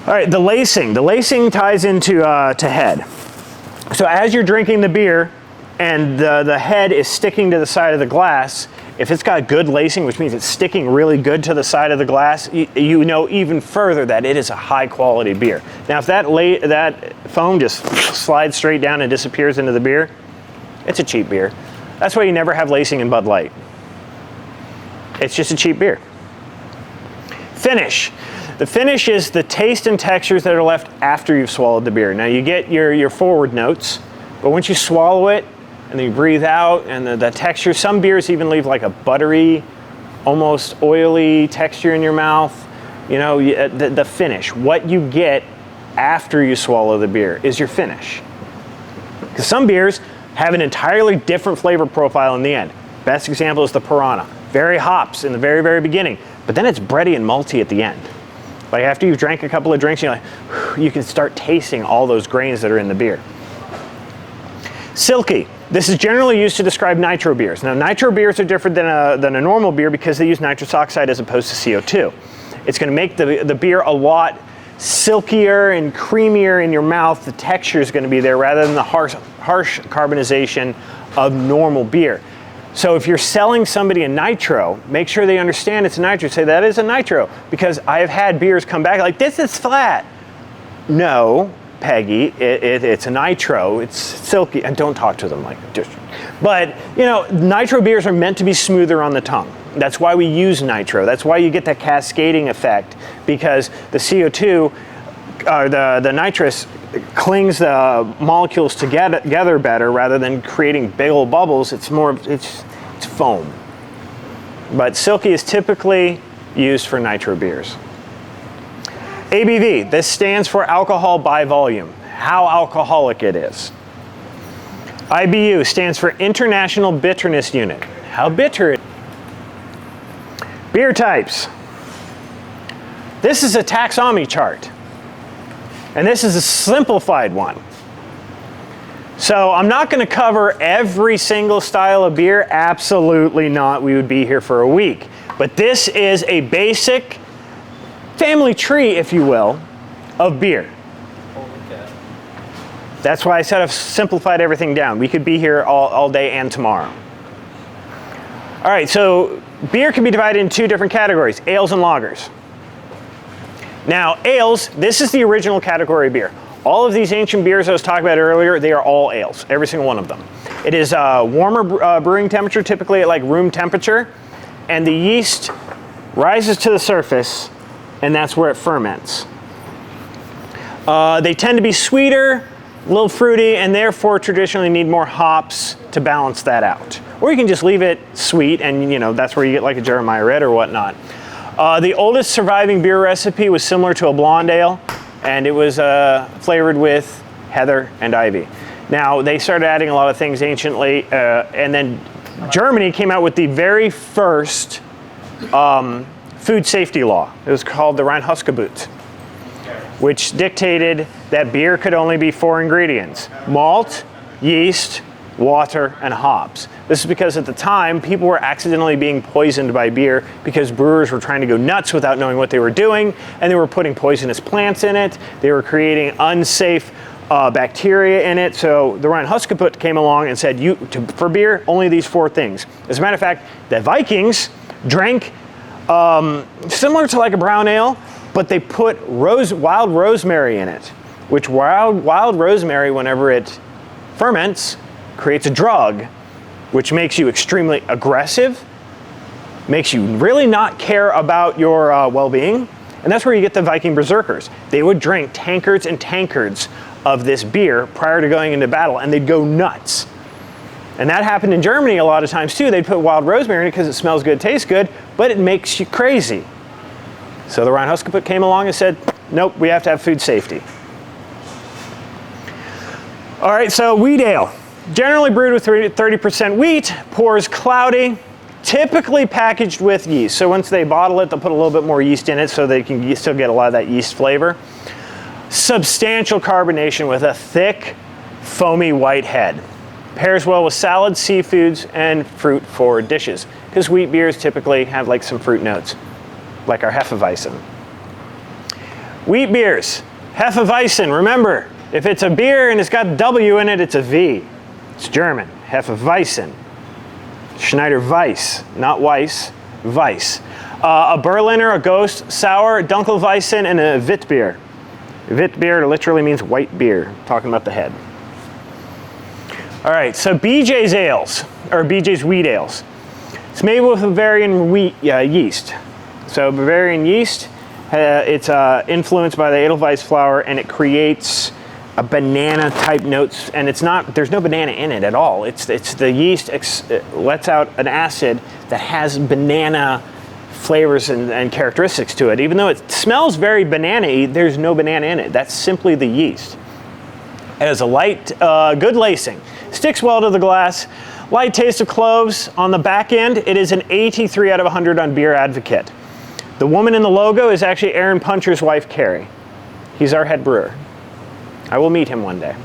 [SPEAKER 1] All right, the lacing. The lacing ties into to head. So as you're drinking the beer and the head is sticking to the side of the glass, if it's got good lacing, which means it's sticking really good to the side of the glass, you know even further that it is a high quality beer. Now, if that foam just slides straight down and disappears into the beer, it's a cheap beer. That's why you never have lacing in Bud Light. It's just a cheap beer. Finish. The finish is the taste and textures that are left after you've swallowed the beer. Now, you get your forward notes, but once you swallow it, and then you breathe out, and the texture, some beers even leave like a buttery, almost oily texture in your mouth. The finish, what you get after you swallow the beer is your finish. Because some beers have an entirely different flavor profile in the end. Best example is the Piranha. Very hops in the very, very beginning, but then it's bready and malty at the end. Like after you've drank a couple of drinks, you're like, you can start tasting all those grains that are in the beer. Silky. This is generally used to describe nitro beers. Now, nitro beers are different than a normal beer because they use nitrous oxide as opposed to CO2. It's going to make the beer a lot silkier and creamier in your mouth. The texture is going to be there rather than the harsh carbonization of normal beer. So if you're selling somebody a nitro, make sure they understand it's a nitro. Say that is a nitro, because I have had beers come back like, this is flat. No, Peggy, it's a nitro, it's silky, and don't talk to them like just. But you know, nitro beers are meant to be smoother on the tongue. That's why we use nitro. That's why you get that cascading effect, because the CO2, the nitrous, clings the molecules together better rather than creating big old bubbles. It's foam. But silky is typically used for nitro beers. ABV, this stands for alcohol by volume, how alcoholic it is. IBU stands for International Bitterness Unit, how bitter it is. Beer types. This is a taxonomy chart, and this is a simplified one. So I'm not going to cover every single style of beer, absolutely not, we would be here for a week. But this is a basic family tree, if you will, of beer. That's why I said I've simplified everything down. We could be here all day and tomorrow. All right, so beer can be divided in two different categories, ales and lagers. Now, ales, this is the original category of beer. All of these ancient beers I was talking about earlier, they are all ales, every single one of them. It is a warmer brewing temperature, typically at like room temperature, and the yeast rises to the surface, and that's where it ferments. They tend to be sweeter, a little fruity, and therefore traditionally need more hops to balance that out. Or you can just leave it sweet, and you know that's where you get like a Jeremiah Red or whatnot. The oldest surviving beer recipe was similar to a blonde ale, and it was flavored with heather and ivy. Now they started adding a lot of things anciently, and then Germany came out with the very first food safety law. It was called the Reinheitsgebot, which dictated that beer could only be 4 ingredients: malt, yeast, water, and hops. This is because at the time, people were accidentally being poisoned by beer because brewers were trying to go nuts without knowing what they were doing, and they were putting poisonous plants in it. They were creating unsafe bacteria in it. So the Reinheitsgebot came along and said, for beer, only these 4 things. As a matter of fact, the Vikings drank similar to like a brown ale, but they put wild rosemary in it, which wild rosemary, whenever it ferments, creates a drug, which makes you extremely aggressive, makes you really not care about your well-being, and that's where you get the Viking berserkers. They would drink tankards and tankards of this beer prior to going into battle, and they'd go nuts. And that happened in Germany a lot of times too. They'd put wild rosemary in it because it smells good, tastes good, but it makes you crazy. So the Reinheitsgebot came along and said, nope, we have to have food safety. All right, so wheat ale. Generally brewed with 30% wheat, pours cloudy, typically packaged with yeast. So once they bottle it, they'll put a little bit more yeast in it so they can still get a lot of that yeast flavor. Substantial carbonation with a thick, foamy white head. Pairs well with salads, seafoods, and fruit forward dishes, because wheat beers typically have like some fruit notes, like our Hefeweizen. Wheat beers, Hefeweizen, remember, if it's a beer and it's got W in it, it's a V. It's German, Hefeweizen. Schneider Weiss, not Weiss, Weiss. A Berliner, a Ghost, Sour, Dunkelweizen, and a Witbier. Witbier literally means white beer, talking about the head. All right, so BJ's ales, or BJ's wheat ales. It's made with Bavarian wheat yeast. So Bavarian yeast, it's influenced by the Edelweiss flour, and it creates a banana type notes, and there's no banana in it at all. It's the yeast lets out an acid that has banana flavors and characteristics to it. Even though it smells very banana-y, there's no banana in it. That's simply the yeast. It has a light, good lacing. Sticks well to the glass. Light taste of cloves. On the back end, it is an 83 out of 100 on Beer Advocate. The woman in the logo is actually Aaron Puncher's wife, Carrie. He's our head brewer. I will meet him one day.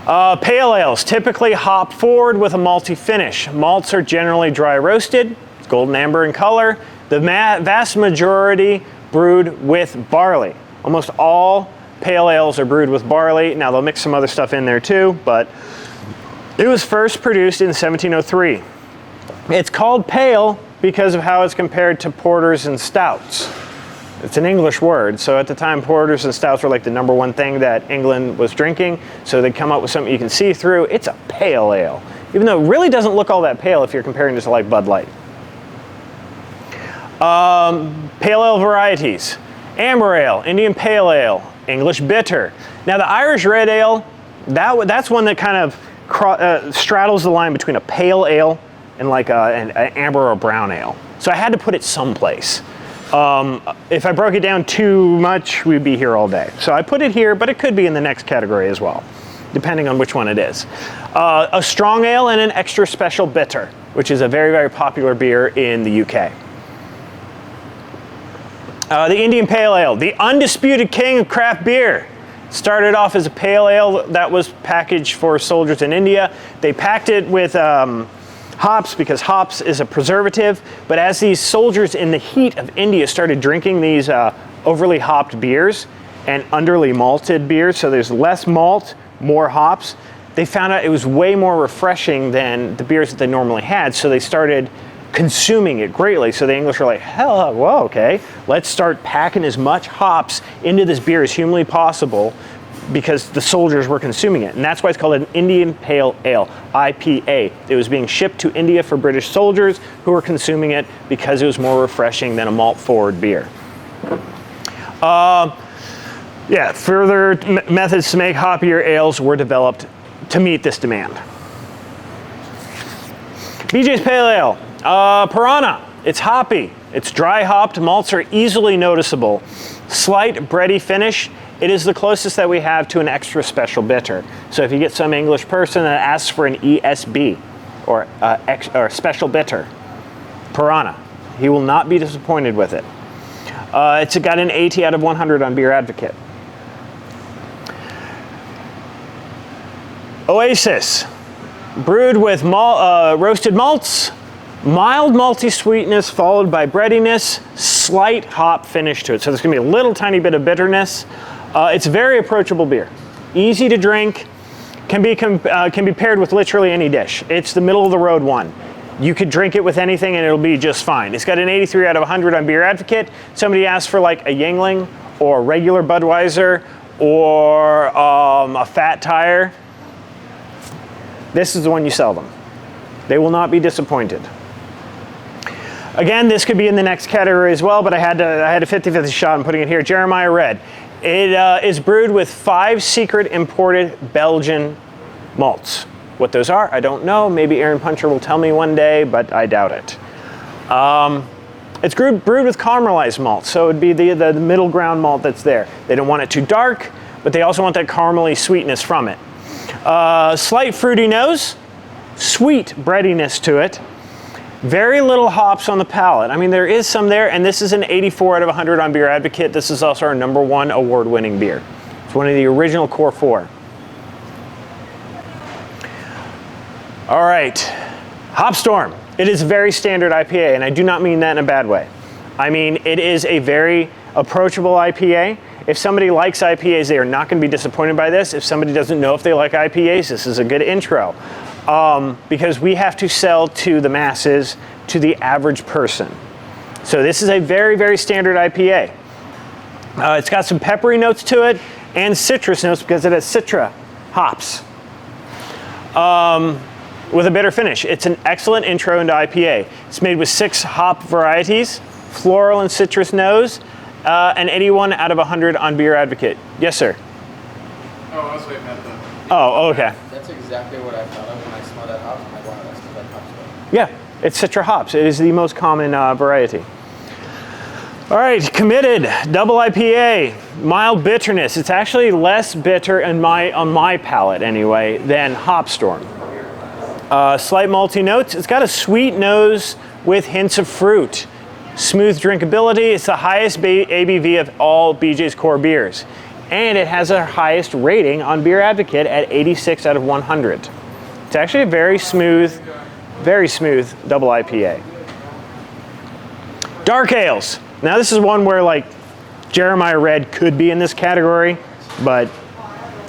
[SPEAKER 1] Pale ales, typically hop forward with a malty finish. Malts are generally dry roasted, golden amber in color. The vast majority brewed with barley. Almost all pale ales are brewed with barley. Now they'll mix some other stuff in there too, but it was first produced in 1703. It's called pale because of how it's compared to porters and stouts. It's an English word, so at the time porters and stouts were like the #1 thing that England was drinking, so they'd come up with something you can see through. It's a pale ale, even though it really doesn't look all that pale if you're comparing it to like Bud Light. Pale ale varieties: amber ale, Indian pale ale, English bitter. Now the Irish red ale, that's one that kind of straddles the line between a pale ale and like an amber or brown ale. So I had to put it someplace. If I broke it down too much, we'd be here all day. So I put it here, but it could be in the next category as well, depending on which one it is. A strong ale and an extra special bitter, which is a very, very popular beer in the UK. The Indian Pale Ale, the undisputed king of craft beer. Started off as a pale ale that was packaged for soldiers in India. They packed it with hops because hops is a preservative, but as these soldiers in the heat of India started drinking these overly hopped beers and underly malted beers, so there's less malt, more hops, they found out it was way more refreshing than the beers that they normally had, so they started consuming it greatly. So the English were like, hell, well, okay, let's start packing as much hops into this beer as humanly possible, because the soldiers were consuming it. And that's why it's called an Indian Pale Ale, IPA. It was being shipped to India for British soldiers who were consuming it because it was more refreshing than a malt forward beer. Further methods to make hoppier ales were developed to meet this demand. BJ's Pale Ale, Piranha. It's hoppy. It's dry hopped. Malts are easily noticeable. Slight bready finish. It is the closest that we have to an extra special bitter. So if you get some English person that asks for an ESB or special bitter, Piranha, he will not be disappointed with it. It's got an 80 out of 100 on Beer Advocate. Oasis, brewed with roasted malts, mild malty sweetness followed by breadiness, slight hop finish to it. So there's gonna be a little tiny bit of bitterness. It's a very approachable beer, easy to drink, can be paired with literally any dish. It's the middle of the road one. You could drink it with anything and it'll be just fine. It's got an 83 out of 100 on Beer Advocate. Somebody asked for like a Yuengling or regular Budweiser or a Fat Tire. This is the one you sell them. They will not be disappointed. Again, this could be in the next category as well, but I had a 50-50 shot in putting it here. Jeremiah Red. It is brewed with 5 secret imported Belgian malts. What those are, I don't know. Maybe Aaron Puncher will tell me one day, but I doubt it. It's brewed with caramelized malt, so it would be the middle ground malt that's there. They don't want it too dark, but they also want that caramely sweetness from it. Slight fruity nose, sweet breadiness to it. Very little hops on the palate. I mean, there is some there, and this is an 84 out of 100 on Beer Advocate. This is also our #1 award-winning beer. It's one of the original Core 4. All right, Hopstorm. It is a very standard IPA, and I do not mean that in a bad way. I mean, it is a very approachable IPA. If somebody likes IPAs, they are not going to be disappointed by this. If somebody doesn't know if they like IPAs, this is a good intro. Because we have to sell to the masses, to the average person. So this is a very, very standard IPA. It's got some peppery notes to it and citrus notes because it has citra hops with a bitter finish. It's an excellent intro into IPA. It's made with 6 hop varieties, floral and citrus nose, and 81 out of 100 on Beer Advocate. Yes, sir?
[SPEAKER 3] Oh, I was waiting at the...
[SPEAKER 1] Oh, okay.
[SPEAKER 6] That's exactly what I thought of when I smelled that hop. I'm like, wow, that's that hop smell.
[SPEAKER 1] Yeah, it's citra hops. It is the most common variety. All right, Committed, double IPA, mild bitterness. It's actually less bitter on my palate anyway than Hopstorm. Slight malty notes. It's got a sweet nose with hints of fruit. Smooth drinkability. It's the highest ABV of all BJ's core beers. And it has our highest rating on Beer Advocate at 86 out of 100. It's actually a very smooth double IPA. Dark ales. Now this is one where like Jeremiah Red could be in this category, but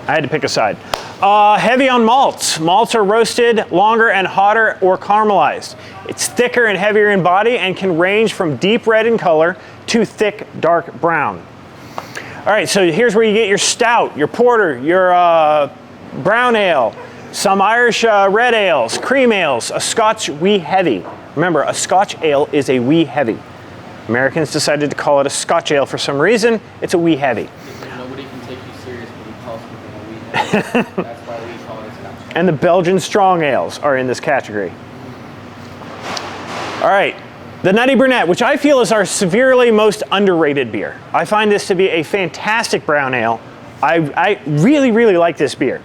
[SPEAKER 1] I had to pick a side. Heavy on malts. Malts are roasted longer and hotter or caramelized. It's thicker and heavier in body and can range from deep red in color to thick dark brown. All right, so here's where you get your stout, your porter, your brown ale, some Irish red ales, cream ales, a Scotch wee heavy. Remember, a Scotch ale is a wee heavy. Americans decided to call it a Scotch ale for some reason. It's a wee heavy.
[SPEAKER 6] Nobody can take you serious when you call something a wee heavy. That's why we call it a Scotch.
[SPEAKER 1] And the Belgian strong ales are in this category. All right, the Nutty Brunette, which I feel is our severely most underrated beer. I find this to be a fantastic brown ale. I really, really like this beer.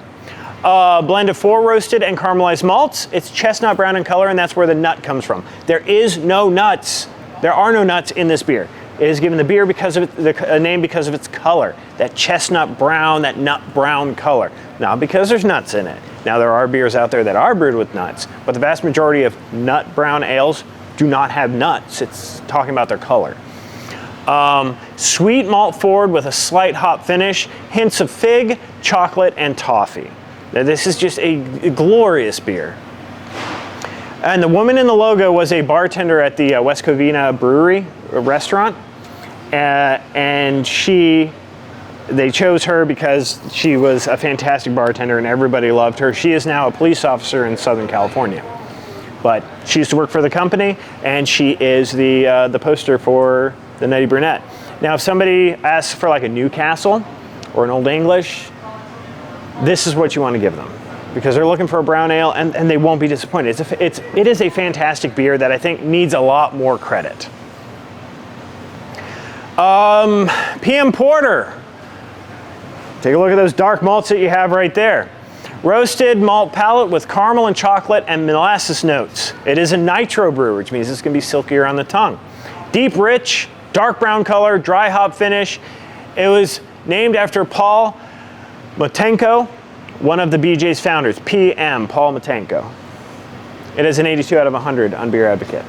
[SPEAKER 1] Blend of 4 roasted and caramelized malts. It's chestnut brown in color, and that's where the nut comes from. There is no nuts. There are no nuts in this beer. It is given the beer because of the name because of its color, that chestnut brown, that nut brown color. Not because there's nuts in it. Now there are beers out there that are brewed with nuts, but the vast majority of nut brown ales do not have nuts. It's talking about their color. Sweet malt forward with a slight hop finish, hints of fig, chocolate, and toffee. Now, this is just a glorious beer. And the woman in the logo was a bartender at the West Covina Brewery restaurant, and they chose her because she was a fantastic bartender and everybody loved her. She is now a police officer in Southern California, but she used to work for the company, and she is the poster for the Nutty Brunette. Now, if somebody asks for like a Newcastle or an Old English, this is what you want to give them, because they're looking for a brown ale, and they won't be disappointed. It is a fantastic beer that I think needs a lot more credit. PM Porter. Take a look at those dark malts that you have right there. Roasted malt palate with caramel and chocolate and molasses notes. It is a nitro brew, which means it's going to be silkier on the tongue. Deep, rich, dark brown color, dry hop finish. It was named after Paul Matenko, one of the BJ's founders, PM, Paul Matenko. It is an 82 out of 100 on Beer Advocate.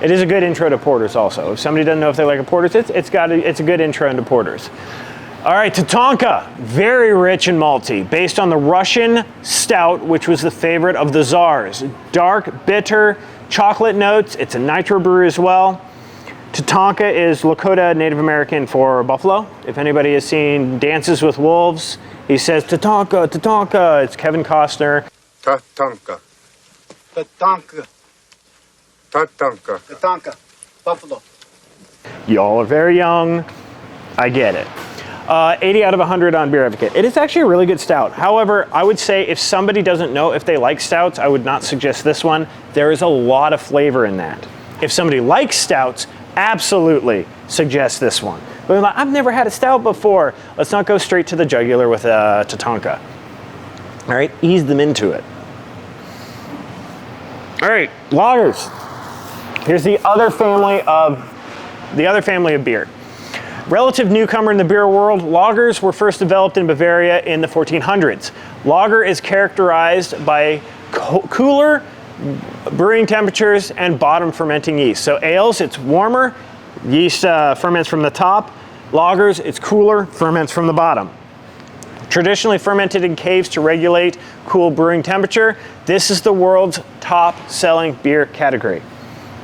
[SPEAKER 1] It is a good intro to porters also. If somebody doesn't know if they like a porters, it's a good intro into porters. All right, Tatanka, very rich and malty, based on the Russian stout, which was the favorite of the czars. Dark, bitter, chocolate notes. It's a nitro brew as well. Tatanka is Lakota Native American for buffalo. If anybody has seen Dances with Wolves, he says, Tatanka, Tatanka. It's Kevin Costner.
[SPEAKER 7] Tatanka.
[SPEAKER 8] Tatanka.
[SPEAKER 7] Tatanka.
[SPEAKER 8] Tatanka. Buffalo.
[SPEAKER 1] Y'all are very young. I get it. 80 out of 100 on Beer Advocate. It is actually a really good stout. However, I would say if somebody doesn't know if they like stouts, I would not suggest this one. There is a lot of flavor in that. If somebody likes stouts, absolutely suggest this one. But like, I've never had a stout before. Let's not go straight to the jugular with a Tatanka. All right, ease them into it. All right, lagers. Here's the other family of beer. Relative newcomer in the beer world, lagers were first developed in Bavaria in the 1400s. Lager is characterized by cooler brewing temperatures and bottom fermenting yeast. So ales, it's warmer, yeast ferments from the top. Lagers, it's cooler, ferments from the bottom. Traditionally fermented in caves to regulate cool brewing temperature, this is the world's top selling beer category.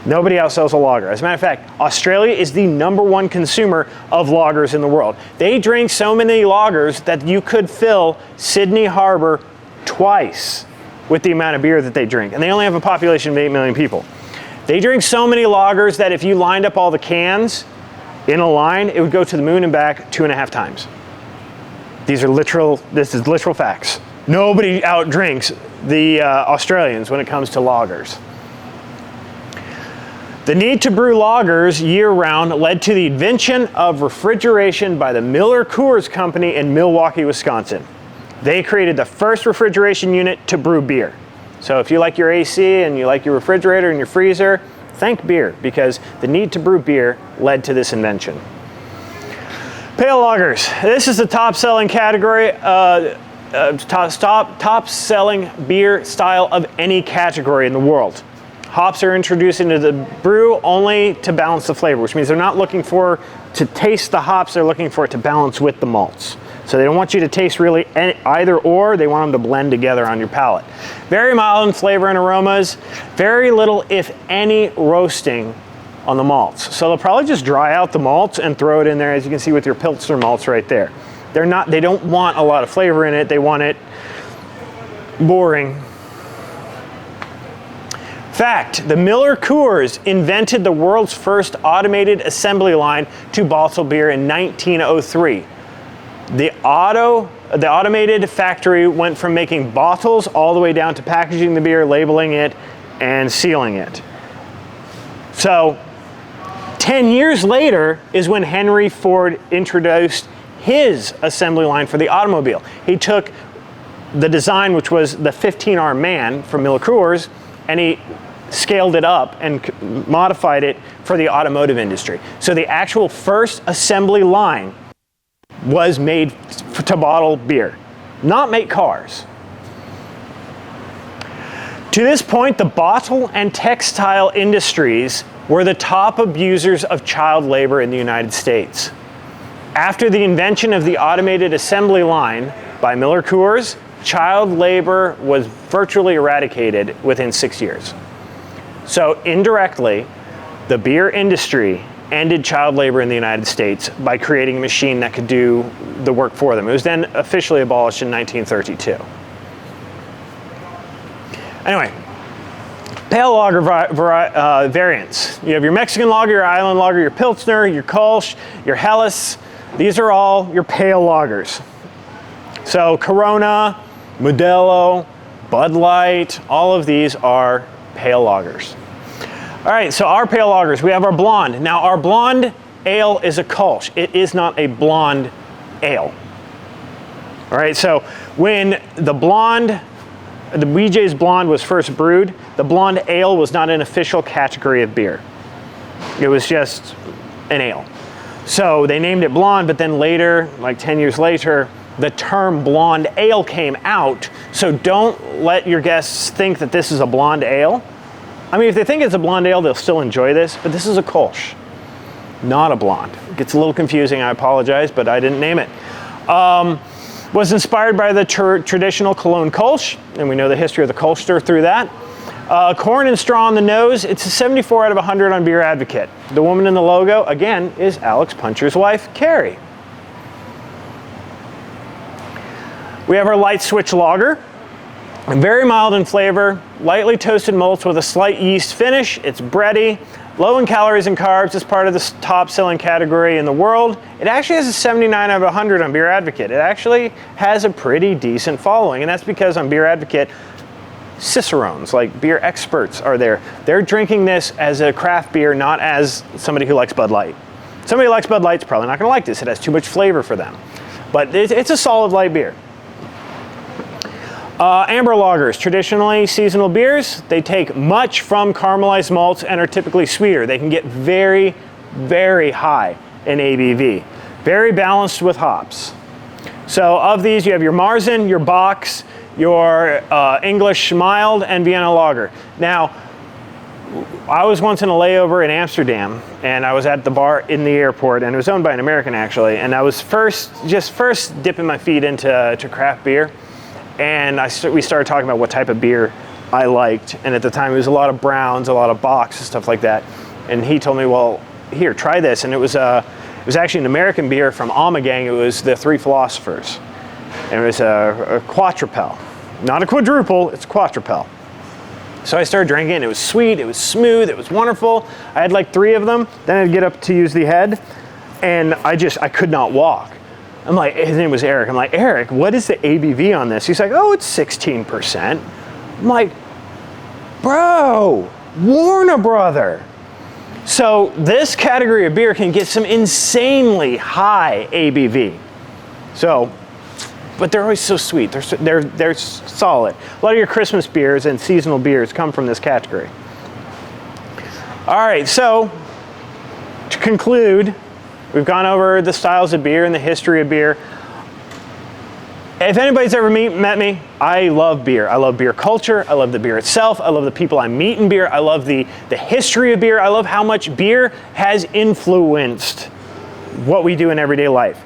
[SPEAKER 1] Nobody outsells a lager. As a matter of fact, Australia is the #1 consumer of lagers in the world. They drink so many lagers that you could fill Sydney Harbor twice with the amount of beer that they drink. And they only have a population of 8 million people. They drink so many lagers that if you lined up all the cans in a line, it would go to the moon and back 2.5 times. This is literal facts. Nobody outdrinks the Australians when it comes to lagers. The need to brew lagers year-round led to the invention of refrigeration by the Miller Coors Company in Milwaukee, Wisconsin. They created the first refrigeration unit to brew beer. So if you like your AC and you like your refrigerator and your freezer, thank beer, because the need to brew beer led to this invention. Pale lagers. This is the top-selling category, top-selling beer style of any category in the world. Hops are introduced into the brew only to balance the flavor, which means they're not looking for to taste the hops, they're looking for it to balance with the malts. So they don't want you to taste really either or, they want them to blend together on your palate. Very mild in flavor and aromas, very little, if any, roasting on the malts. So they'll probably just dry out the malts and throw it in there, as you can see with your Pilsner malts right there. They don't want a lot of flavor in it, they want it boring. Fact, the Miller Coors invented the world's first automated assembly line to bottle beer in 1903. The automated factory went from making bottles all the way down to packaging the beer, labeling it, and sealing it. So 10 years later is when Henry Ford introduced his assembly line for the automobile. He took the design, which was the 15-arm man from Miller Coors, and he scaled it up and modified it for the automotive industry. So the actual first assembly line was made to bottle beer, not make cars. To this point, the bottle and textile industries were the top abusers of child labor in the United States. After the invention of the automated assembly line by Miller Coors, child labor was virtually eradicated within 6 years. So indirectly, the beer industry ended child labor in the United States by creating a machine that could do the work for them. It was then officially abolished in 1932. Anyway, pale lager variants. You have your Mexican lager, your island lager, your Pilsner, your Kolsch, your Helles. These are all your pale lagers. So Corona, Modelo, Bud Light, all of these are pale lagers. All right, so our pale lagers, we have our blonde. Now our blonde ale is a Kolsch. It is not a blonde ale. All right, so when the BJ's Blonde was first brewed, the blonde ale was not an official category of beer. It was just an ale. So they named it blonde, but then later, like 10 years later, the term blonde ale came out. So don't let your guests think that this is a blonde ale. I mean, if they think it's a blonde ale, they'll still enjoy this, but this is a Kolsch, not a blonde. It gets a little confusing, I apologize, but I didn't name it. Was inspired by the traditional Cologne Kolsch, and we know the history of the Kolschster through that. Corn and straw on the nose, it's a 74 out of 100 on Beer Advocate. The woman in the logo, again, is Alex Puncher's wife, Carrie. We have our light switch lager. Very mild in flavor, lightly toasted malts with a slight yeast finish. It's bready, low in calories and carbs. It's part of the top selling category in the world. It actually has a 79 out of 100 on Beer Advocate. It actually has a pretty decent following, and that's because on Beer Advocate, cicerones, like beer experts, are there. They're drinking this as a craft beer, not as somebody who likes Bud Light. Somebody who likes Bud Light's probably not gonna like this. It has too much flavor for them. But it's a solid light beer. Amber lagers, traditionally seasonal beers. They take much from caramelized malts and are typically sweeter. They can get very, very high in ABV. Very balanced with hops. So of these, you have your Marzen, your Box, your English mild, and Vienna lager. Now, I was once in a layover in Amsterdam, and I was at the bar in the airport, and it was owned by an American actually, and I was first dipping my feet into craft beer. And we started talking about what type of beer I liked. And at the time, it was a lot of Browns, a lot of Box, and stuff like that. And he told me, well, here, try this. And it was actually an American beer from Ommegang. It was the Three Philosophers. And it was a quadrupel. Not a quadruple, it's a quadrupel. So I started drinking. It was sweet, it was smooth, it was wonderful. I had like 3 of them. Then I'd get up to use the head. And I could not walk. I'm like, his name was Eric. I'm like, Eric, what is the ABV on this? He's like, oh, it's 16%. I'm like, bro, Warner Brother. So this category of beer can get some insanely high ABV. So, but they're always so sweet. They're solid. A lot of your Christmas beers and seasonal beers come from this category. All right, so to conclude, we've gone over the styles of beer and the history of beer. If anybody's ever met me, I love beer. I love beer culture. I love the beer itself. I love the people I meet in beer. I love the history of beer. I love how much beer has influenced what we do in everyday life.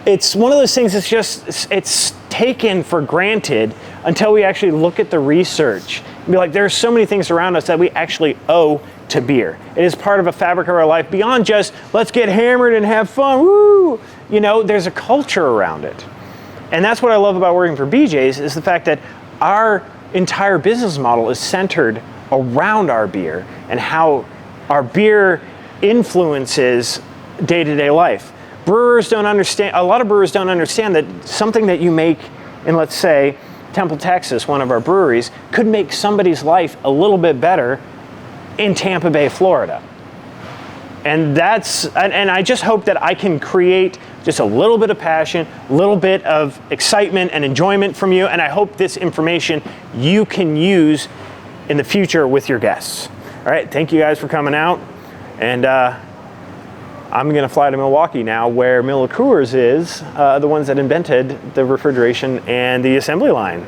[SPEAKER 1] It's one of those things that's just, it's taken for granted until we actually look at the research and be like, there's so many things around us that we actually owe to beer. It is part of a fabric of our life beyond just, let's get hammered and have fun, woo! You know, there's a culture around it. And that's what I love about working for BJ's, is the fact that our entire business model is centered around our beer and how our beer influences day-to-day life. Brewers don't understand, a lot of brewers don't understand that something that you make in, let's say, Temple, Texas, one of our breweries, could make somebody's life a little bit better in Tampa Bay, Florida. And I just hope that I can create just a little bit of passion, a little bit of excitement and enjoyment from you, and I hope this information you can use in the future with your guests. All right, thank you guys for coming out, and I'm gonna fly to Milwaukee now, where Miller Coors is, the ones that invented the refrigeration and the assembly line.